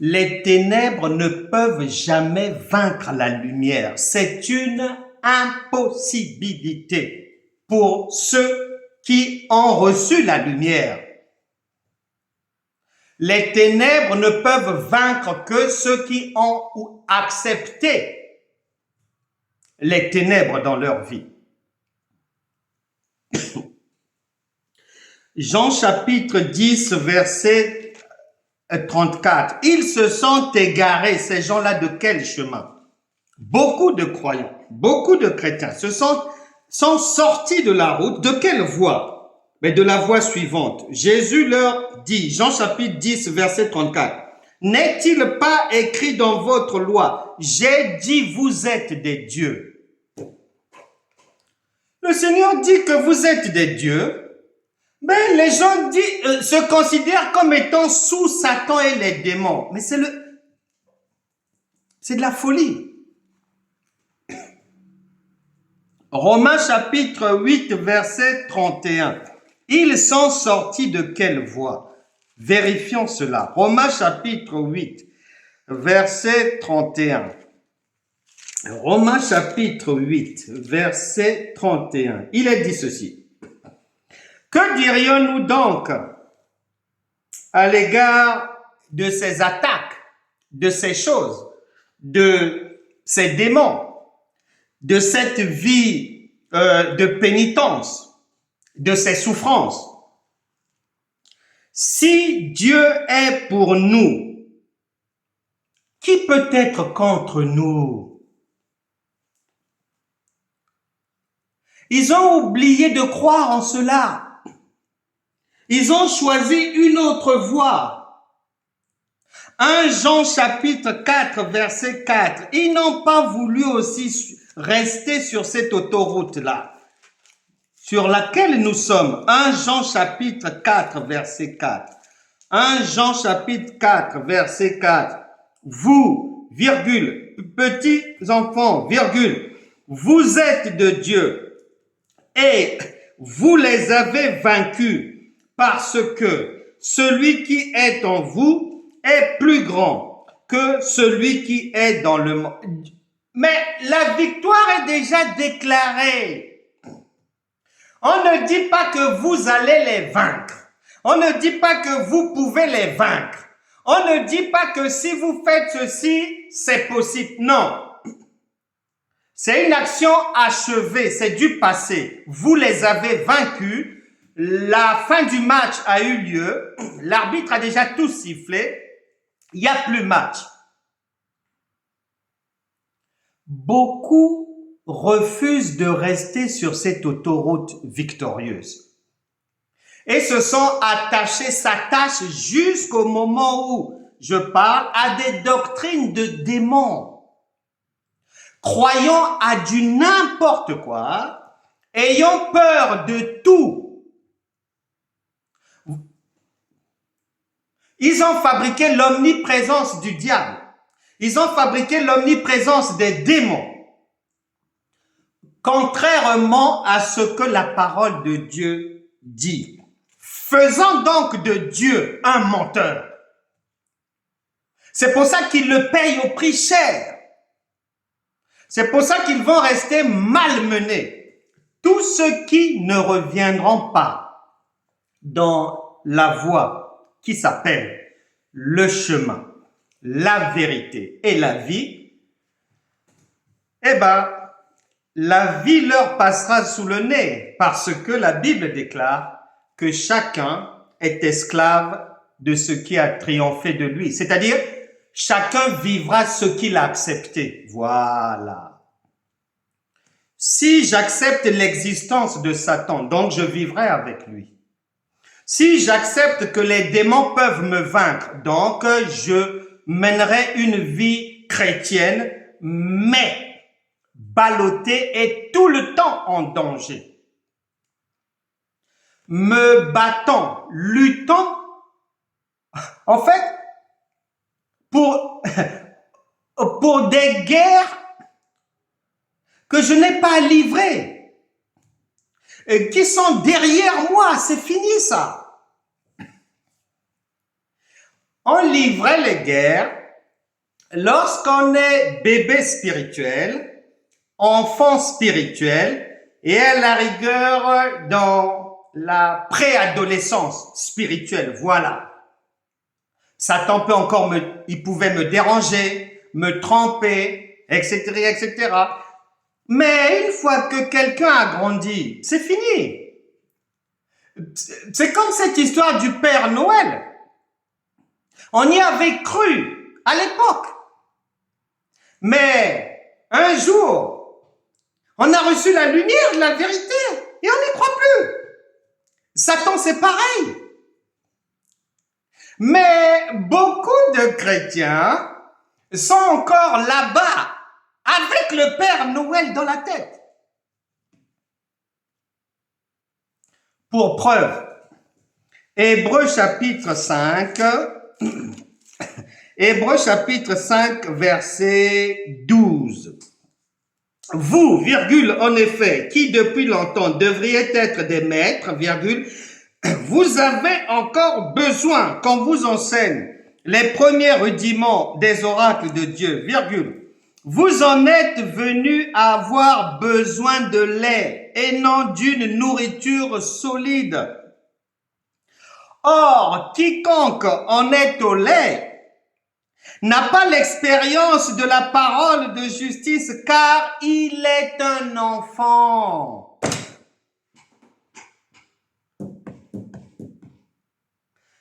Les ténèbres ne peuvent jamais vaincre la lumière. C'est une impossibilité pour ceux qui ont reçu la lumière. Les ténèbres ne peuvent vaincre que ceux qui ont accepté les ténèbres dans leur vie. Jean chapitre 10, verset 34. Ils se sont égarés, ces gens-là, de quel chemin? Beaucoup de croyants, beaucoup de chrétiens sont sortis de la route. De quelle voie? Mais de la voie suivante. Jésus leur dit, Jean chapitre 10, verset 34. N'est-il pas écrit dans votre loi, j'ai dit vous êtes des dieux? Le Seigneur dit que vous êtes des dieux. Mais les gens se considèrent comme étant sous Satan et les démons. Mais c'est de la folie. Romains chapitre 8, verset 31. Ils sont sortis de quelle voie? Vérifions cela. Romains chapitre 8, verset 31. Romains chapitre 8, verset 31. Il est dit ceci. Que dirions-nous donc à l'égard de ces attaques, de ces choses, de ces démons, de cette vie de pénitence, de ces souffrances? Si Dieu est pour nous, qui peut être contre nous? Ils ont oublié de croire en cela. Ils ont choisi une autre voie. 1 Jean chapitre 4, verset 4. Ils n'ont pas voulu aussi rester sur cette autoroute-là, sur laquelle nous sommes. 1 Jean chapitre 4, verset 4. 1 Jean chapitre 4, verset 4. Vous, virgule, petits enfants, virgule, vous êtes de Dieu et vous les avez vaincus parce que celui qui est en vous est plus grand que celui qui est dans le monde. Mais la victoire est déjà déclarée. On ne dit pas que vous allez les vaincre. On ne dit pas que vous pouvez les vaincre. On ne dit pas que si vous faites ceci, c'est possible. Non. C'est une action achevée, c'est du passé. Vous les avez vaincus. La fin du match a eu lieu. L'arbitre a déjà tout sifflé. Il n'y a plus match. Beaucoup refusent de rester sur cette autoroute victorieuse et se sont attachés, s'attachent jusqu'au moment où je parle à des doctrines de démons, croyant à du n'importe quoi, ayant peur de tout. Ils ont fabriqué l'omniprésence du diable. Ils ont fabriqué l'omniprésence des démons, contrairement à ce que la parole de Dieu dit. Faisant donc de Dieu un menteur. C'est pour ça qu'ils le payent au prix cher. C'est pour ça qu'ils vont rester malmenés. Tous ceux qui ne reviendront pas dans la voie qui s'appelle le chemin, la vérité et la vie, eh ben, la vie leur passera sous le nez parce que la Bible déclare que chacun est esclave de ce qui a triomphé de lui. C'est-à-dire, chacun vivra ce qu'il a accepté. Voilà. Si j'accepte l'existence de Satan, donc je vivrai avec lui. Si j'accepte que les démons peuvent me vaincre, donc je mènerai une vie chrétienne, mais ballottée et tout le temps en danger. Me battant, luttant, en fait, pour des guerres que je n'ai pas à livrer, et qui sont derrière moi, c'est fini ça. On livrait les guerres lorsqu'on est bébé spirituel, enfant spirituel, et à la rigueur dans la préadolescence spirituelle, voilà. Satan peut encore il pouvait me déranger, me tromper, etc., etc. Mais une fois que quelqu'un a grandi, c'est fini. C'est comme cette histoire du Père Noël. On y avait cru à l'époque. Mais un jour, on a reçu la lumière de la vérité et on n'y croit plus. Satan, c'est pareil. Mais beaucoup de chrétiens sont encore là-bas avec le Père Noël dans la tête. Pour preuve, Hébreux chapitre 5, Hébreux chapitre 5, verset 12. Vous, virgule, en effet, qui depuis longtemps devriez être des maîtres, virgule, vous avez encore besoin qu'on vous enseigne les premiers rudiments des oracles de Dieu, virgule. Vous en êtes venus à avoir besoin de lait et non d'une nourriture solide. Or, quiconque en est au lait n'a pas l'expérience de la parole de justice, car il est un enfant.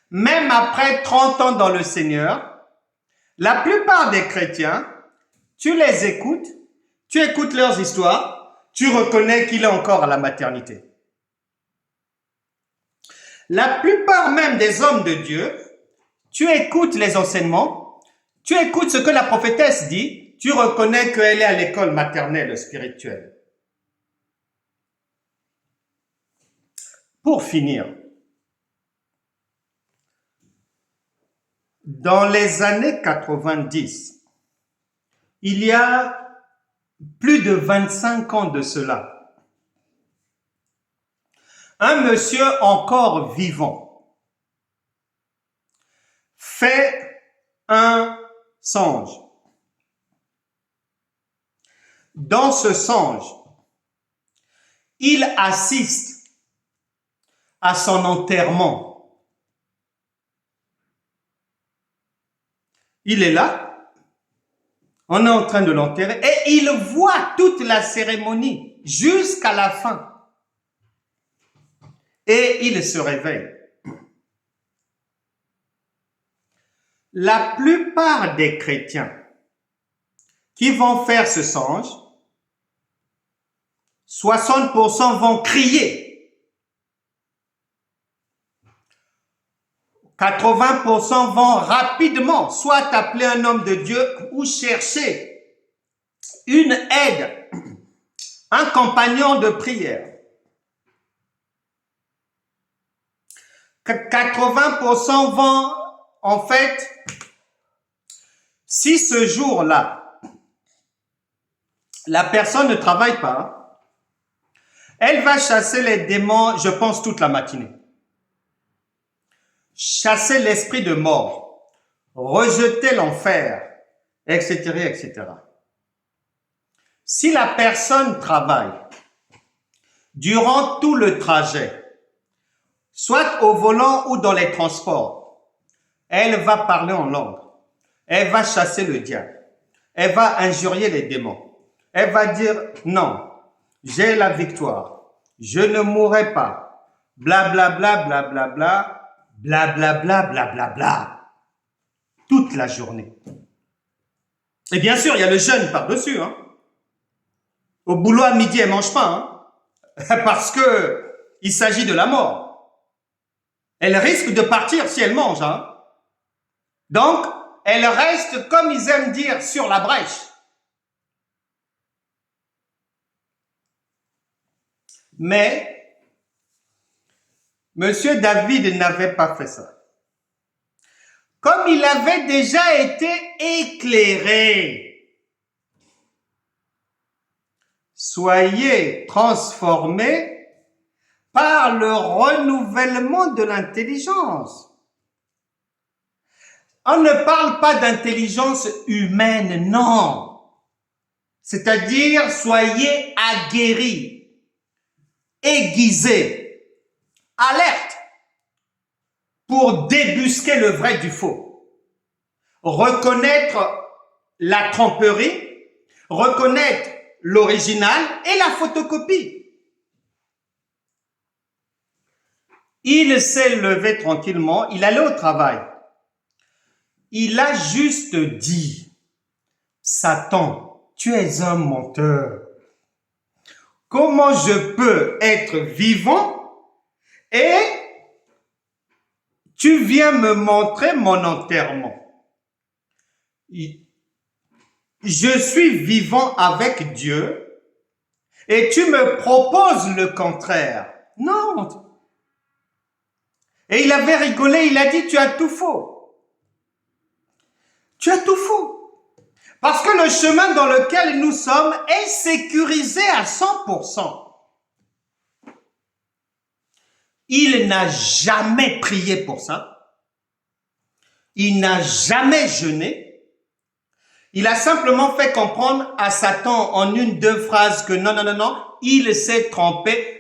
Même après 30 ans dans le Seigneur, la plupart des chrétiens, tu les écoutes, tu écoutes leurs histoires, tu reconnais qu'il est encore à la maternité. La plupart même des hommes de Dieu, tu écoutes les enseignements, tu écoutes ce que la prophétesse dit, tu reconnais qu'elle est à l'école maternelle spirituelle. Pour finir, dans les années 90, il y a plus de 25 ans de cela, un monsieur encore vivant fait un songe. Dans ce songe, il assiste à son enterrement. Il est là, on est en train de l'enterrer et il voit toute la cérémonie jusqu'à la fin. Et il se réveille. La plupart des chrétiens qui vont faire ce songe, 60% vont crier, 80% vont rapidement soit appeler un homme de Dieu ou chercher une aide, un compagnon de prière. 80% vont, en fait, si ce jour-là, la personne ne travaille pas, elle va chasser les démons, je pense, toute la matinée. Chasser l'esprit de mort, rejeter l'enfer, etc., etc. Si la personne travaille durant tout le trajet, soit au volant ou dans les transports, elle va parler en langue, elle va chasser le diable, elle va injurier les démons, elle va dire non, j'ai la victoire, je ne mourrai pas, blablabla, blablabla, blablabla, blablabla, toute la journée. Et bien sûr, il y a le jeûne par-dessus. Hein. Au boulot à midi, elle ne mange pas, hein, parce que il s'agit de la mort. Elle risque de partir si elle mange. Hein. Donc, elle reste, comme ils aiment dire, sur la brèche. Mais, Monsieur David n'avait pas fait ça. Comme il avait déjà été éclairé, soyez transformés par le renouvellement de l'intelligence. On ne parle pas d'intelligence humaine, non. C'est-à-dire, soyez aguerris, aiguisés, alertes pour débusquer le vrai du faux. Reconnaître la tromperie, reconnaître l'original et la photocopie. Il s'est levé tranquillement, il allait au travail. Il a juste dit, Satan, tu es un menteur. Comment je peux être vivant et tu viens me montrer mon enterrement? Je suis vivant avec Dieu et tu me proposes le contraire. Non. Et il avait rigolé, il a dit, tu as tout faux. Tu as tout faux. Parce que le chemin dans lequel nous sommes est sécurisé à 100%. Il n'a jamais prié pour ça. Il n'a jamais jeûné. Il a simplement fait comprendre à Satan en 1-2 phrases que non, il s'est trompé.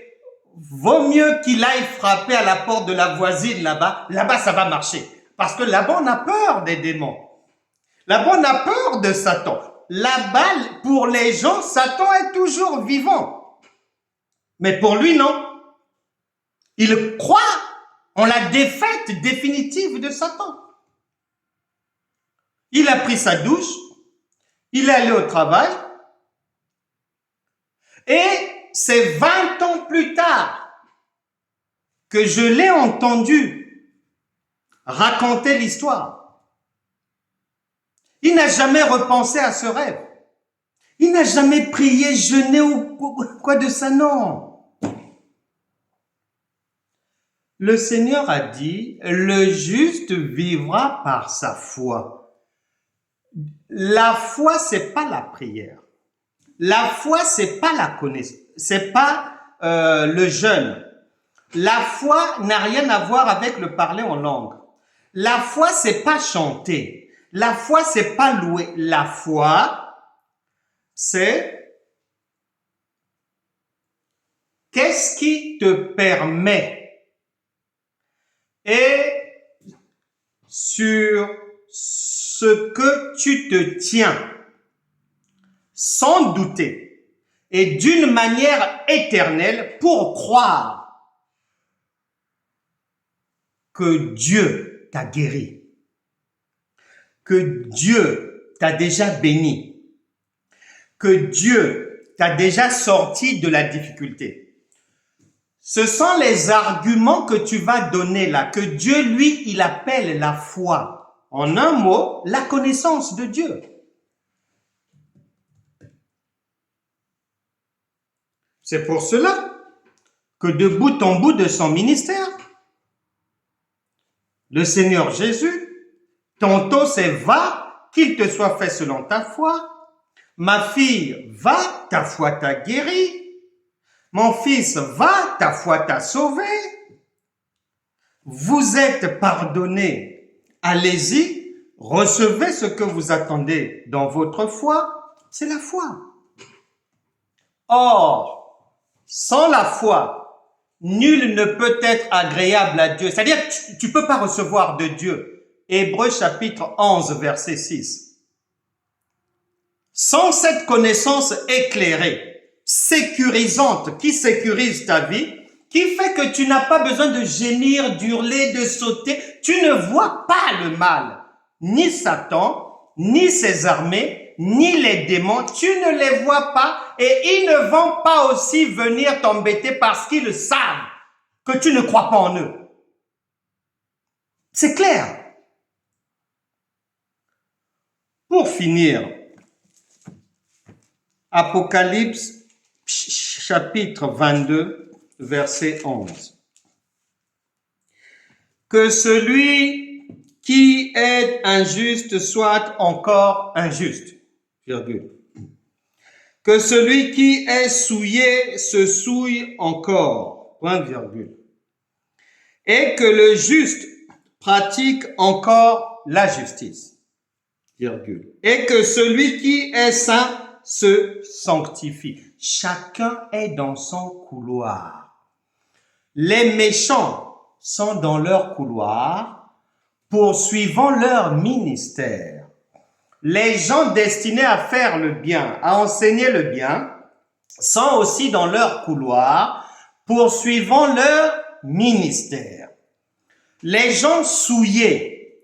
Vaut mieux qu'il aille frapper à la porte de la voisine là-bas. Là-bas, ça va marcher. Parce que là-bas, on a peur des démons. Là-bas, on a peur de Satan. Là-bas, pour les gens, Satan est toujours vivant. Mais pour lui, non. Il croit en la défaite définitive de Satan. Il a pris sa douche, il est allé au travail, et c'est 20 ans plus tard que je l'ai entendu raconter l'histoire. Il n'a jamais repensé à ce rêve. Il n'a jamais prié, jeûné ou quoi de ça, non. Le Seigneur a dit, le juste vivra par sa foi. La foi, c'est pas la prière. La foi, c'est pas la connaissance. C'est pas le jeûne. La foi n'a rien à voir avec le parler en langue. La foi, c'est pas chanter. La foi, c'est pas louer. La foi, c'est qu'est-ce qui te permet et sur ce que tu te tiens sans douter et d'une manière éternelle pour croire que Dieu t'a guéri, que Dieu t'a déjà béni, que Dieu t'a déjà sorti de la difficulté. Ce sont les arguments que tu vas donner là, que Dieu, lui, il appelle la foi. En un mot, la connaissance de Dieu. C'est pour cela que de bout en bout de son ministère, le Seigneur Jésus, tantôt c'est va, qu'il te soit fait selon ta foi. Ma fille, va, ta foi t'a guéri. Mon fils, va, ta foi t'a sauvé. Vous êtes pardonnés. Allez-y, recevez ce que vous attendez dans votre foi. C'est la foi. Or, sans la foi, nul ne peut être agréable à Dieu. C'est-à-dire, tu ne peux pas recevoir de Dieu. Hébreux chapitre 11, verset 6. Sans cette connaissance éclairée, sécurisante, qui sécurise ta vie, qui fait que tu n'as pas besoin de gémir, d'hurler, de sauter. Tu ne vois pas le mal, ni Satan, ni ses armées, ni les démons. Tu ne les vois pas et ils ne vont pas aussi venir t'embêter parce qu'ils savent que tu ne crois pas en eux. C'est clair. Pour finir, Apocalypse chapitre 22, verset 11. Que celui qui est injuste soit encore injuste, virgule. Que celui qui est souillé se souille encore, point virgule. Et que le juste pratique encore la justice, virgule. Et que celui qui est saint se sanctifie. Chacun est dans son couloir. Les méchants sont dans leur couloir, poursuivant leur ministère. Les gens destinés à faire le bien, à enseigner le bien, sont aussi dans leur couloir, poursuivant leur ministère. Les gens souillés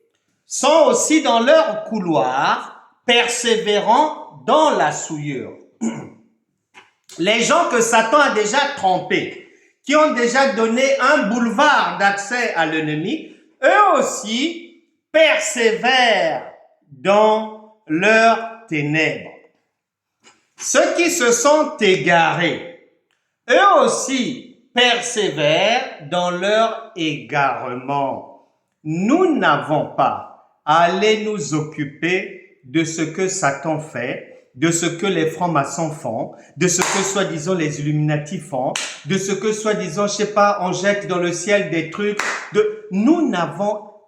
sont aussi dans leur couloir, persévérant dans la souillure. Les gens que Satan a déjà trompés, qui ont déjà donné un boulevard d'accès à l'ennemi, eux aussi persévèrent dans leurs ténèbres. Ceux qui se sont égarés, eux aussi persévèrent dans leur égarement. Nous n'avons pas à aller nous occuper de ce que Satan fait, de ce que les francs-maçons font, de ce que soi-disant les Illuminati font, de ce que soi-disant, je sais pas, on jette dans le ciel des trucs.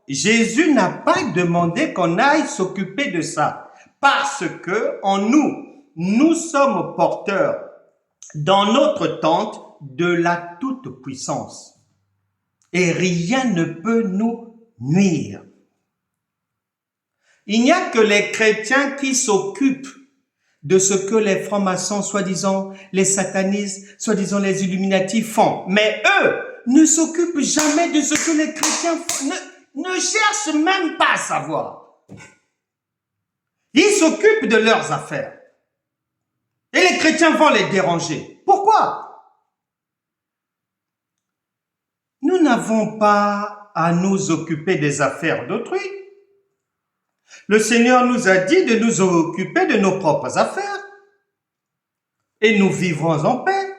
Jésus n'a pas demandé qu'on aille s'occuper de ça. Parce que en nous sommes porteurs dans notre tente de la toute-puissance. Et rien ne peut nous nuire. Il n'y a que les chrétiens qui s'occupent de ce que les francs-maçons, soi-disant les satanistes, soi-disant les Illuminati font. Mais eux ne s'occupent jamais de ce que les chrétiens font, ne cherchent même pas à savoir. Ils s'occupent de leurs affaires. Et les chrétiens vont les déranger. Pourquoi? Nous n'avons pas à nous occuper des affaires d'autrui. Le Seigneur nous a dit de nous occuper de nos propres affaires. Et nous vivrons en paix.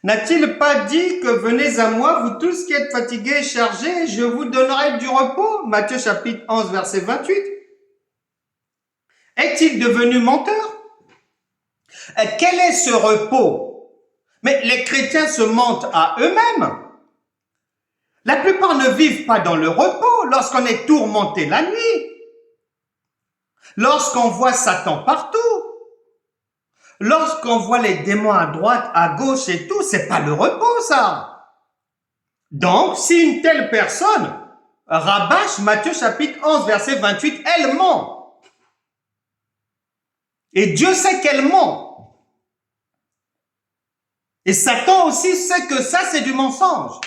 N'a-t-il pas dit que venez à moi, vous tous qui êtes fatigués et chargés, je vous donnerai du repos? Matthieu chapitre 11, verset 28. Est-il devenu menteur? Quel est ce repos? Mais les chrétiens se mentent à eux-mêmes. La plupart ne vivent pas dans le repos lorsqu'on est tourmenté la nuit. Lorsqu'on voit Satan partout. Lorsqu'on voit les démons à droite, à gauche et tout, c'est pas le repos, ça. Donc, si une telle personne rabâche Matthieu chapitre 11, verset 28, elle ment. Et Dieu sait qu'elle ment. Et Satan aussi sait que ça, c'est du mensonge.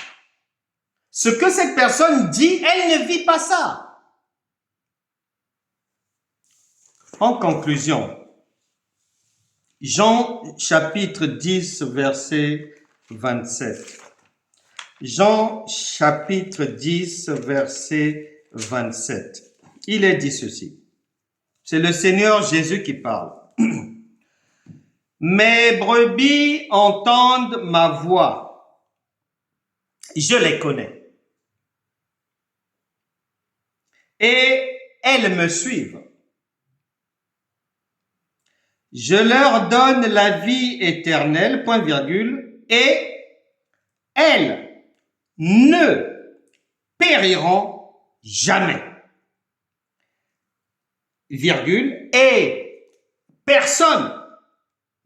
Ce que cette personne dit, elle ne vit pas ça. En conclusion, Jean chapitre 10, verset 27. Jean chapitre 10, verset 27. Il est dit ceci. C'est le Seigneur Jésus qui parle. Mes brebis entendent ma voix. Je les connais. Et elles me suivent. Je leur donne la vie éternelle, point virgule, et elles ne périront jamais. Virgule, et personne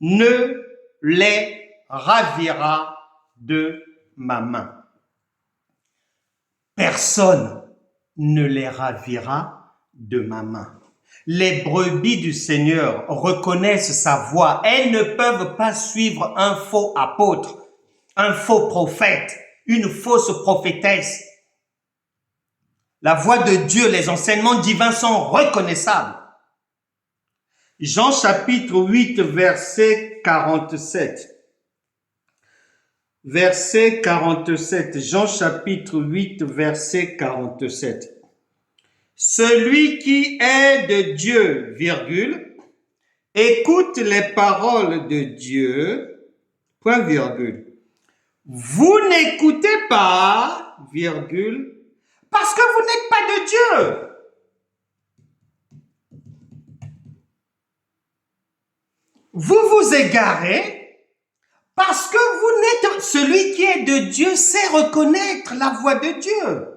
ne les ravira de ma main. Personne ne les ravira de ma main. Les brebis du Seigneur reconnaissent sa voix. Elles ne peuvent pas suivre un faux apôtre, un faux prophète, une fausse prophétesse. La voix de Dieu, les enseignements divins sont reconnaissables. Jean chapitre 8, verset 47. Verset 47. Jean chapitre 8, verset 47. Celui qui est de Dieu, virgule, écoute les paroles de Dieu, point virgule. Vous n'écoutez pas, virgule, parce que vous n'êtes pas de Dieu. Vous vous égarez parce que vous n'êtes... Celui qui est de Dieu sait reconnaître la voix de Dieu.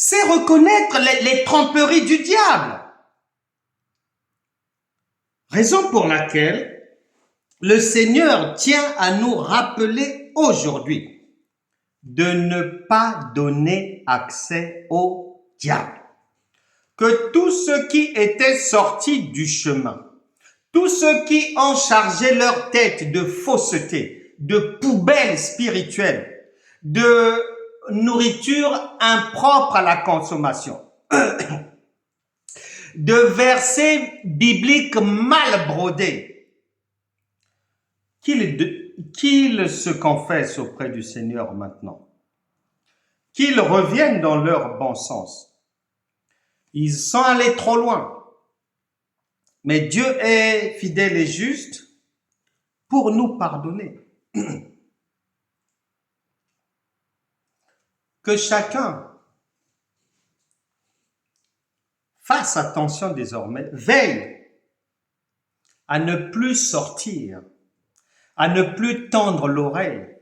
C'est reconnaître les tromperies du diable. Raison pour laquelle le Seigneur tient à nous rappeler aujourd'hui de ne pas donner accès au diable. Que tous ceux qui étaient sortis du chemin, tous ceux qui ont chargé leur tête de fausseté, de poubelles spirituelles, de nourriture impropre à la consommation, de versets bibliques mal brodés, qu'ils se confessent auprès du Seigneur maintenant, qu'ils reviennent dans leur bon sens. Ils sont allés trop loin, mais Dieu est fidèle et juste pour nous pardonner. Que chacun fasse attention désormais, veille à ne plus sortir, à ne plus tendre l'oreille,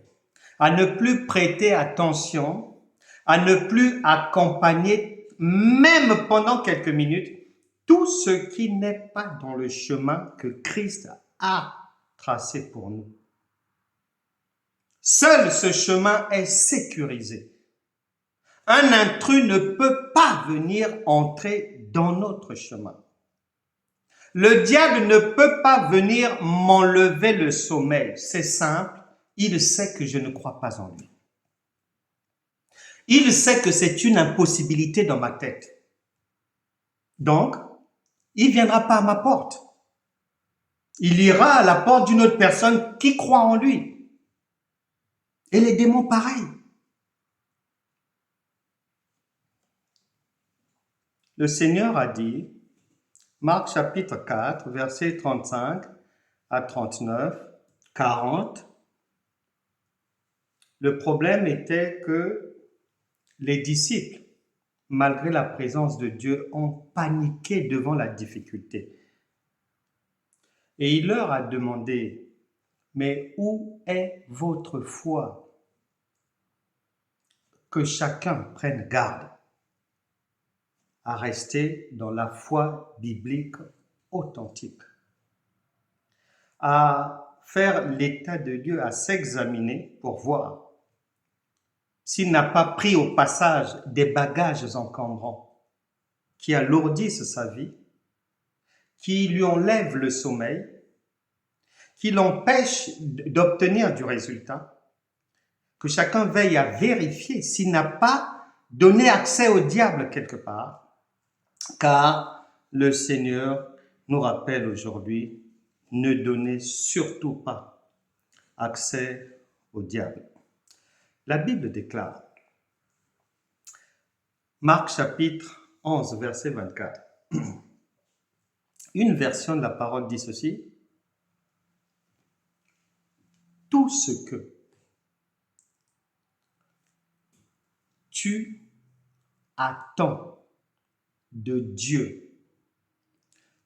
à ne plus prêter attention, à ne plus accompagner, même pendant quelques minutes, tout ce qui n'est pas dans le chemin que Christ a tracé pour nous. Seul ce chemin est sécurisé. Un intrus ne peut pas venir entrer dans notre chemin. Le diable ne peut pas venir m'enlever le sommeil. C'est simple, il sait que je ne crois pas en lui. Il sait que c'est une impossibilité dans ma tête. Donc, il ne viendra pas à ma porte. Il ira à la porte d'une autre personne qui croit en lui. Et les démons, pareil. Le Seigneur a dit, Marc chapitre 4, versets 35 à 39, 40, le problème était que les disciples, malgré la présence de Dieu, ont paniqué devant la difficulté. Et il leur a demandé, mais où est votre foi? Que chacun prenne garde à rester dans la foi biblique authentique, à faire l'état de Dieu, à s'examiner pour voir s'il n'a pas pris au passage des bagages encombrants qui alourdissent sa vie, qui lui enlèvent le sommeil, qui l'empêchent d'obtenir du résultat, que chacun veille à vérifier s'il n'a pas donné accès au diable quelque part, car le Seigneur nous rappelle aujourd'hui, ne donnez surtout pas accès au diable. La Bible déclare, Marc chapitre 11, verset 24. Une version de la parole dit ceci, tout ce que tu attends de Dieu,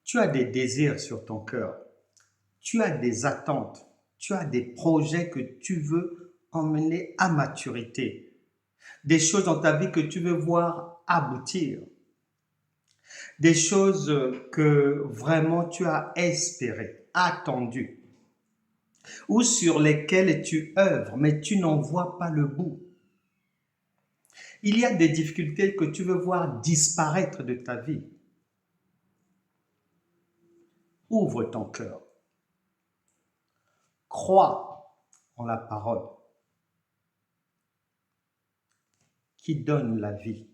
tu as des désirs sur ton cœur, tu as des attentes, tu as des projets que tu veux emmener à maturité, des choses dans ta vie que tu veux voir aboutir, des choses que vraiment tu as espérées, attendues, ou sur lesquelles tu œuvres, mais tu n'en vois pas le bout. Il y a des difficultés que tu veux voir disparaître de ta vie. Ouvre ton cœur. Crois en la parole qui donne la vie.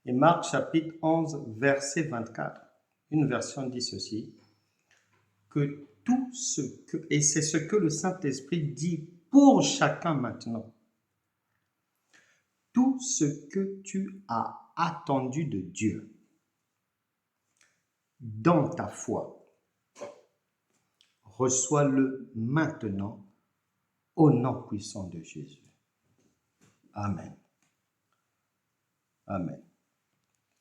Et Marc chapitre 11, verset 24, une version dit ceci, que tout ce que, et c'est ce que le Saint-Esprit dit pour chacun maintenant, tout ce que tu as attendu de Dieu dans ta foi, reçois-le maintenant au nom puissant de Jésus. Amen. Amen.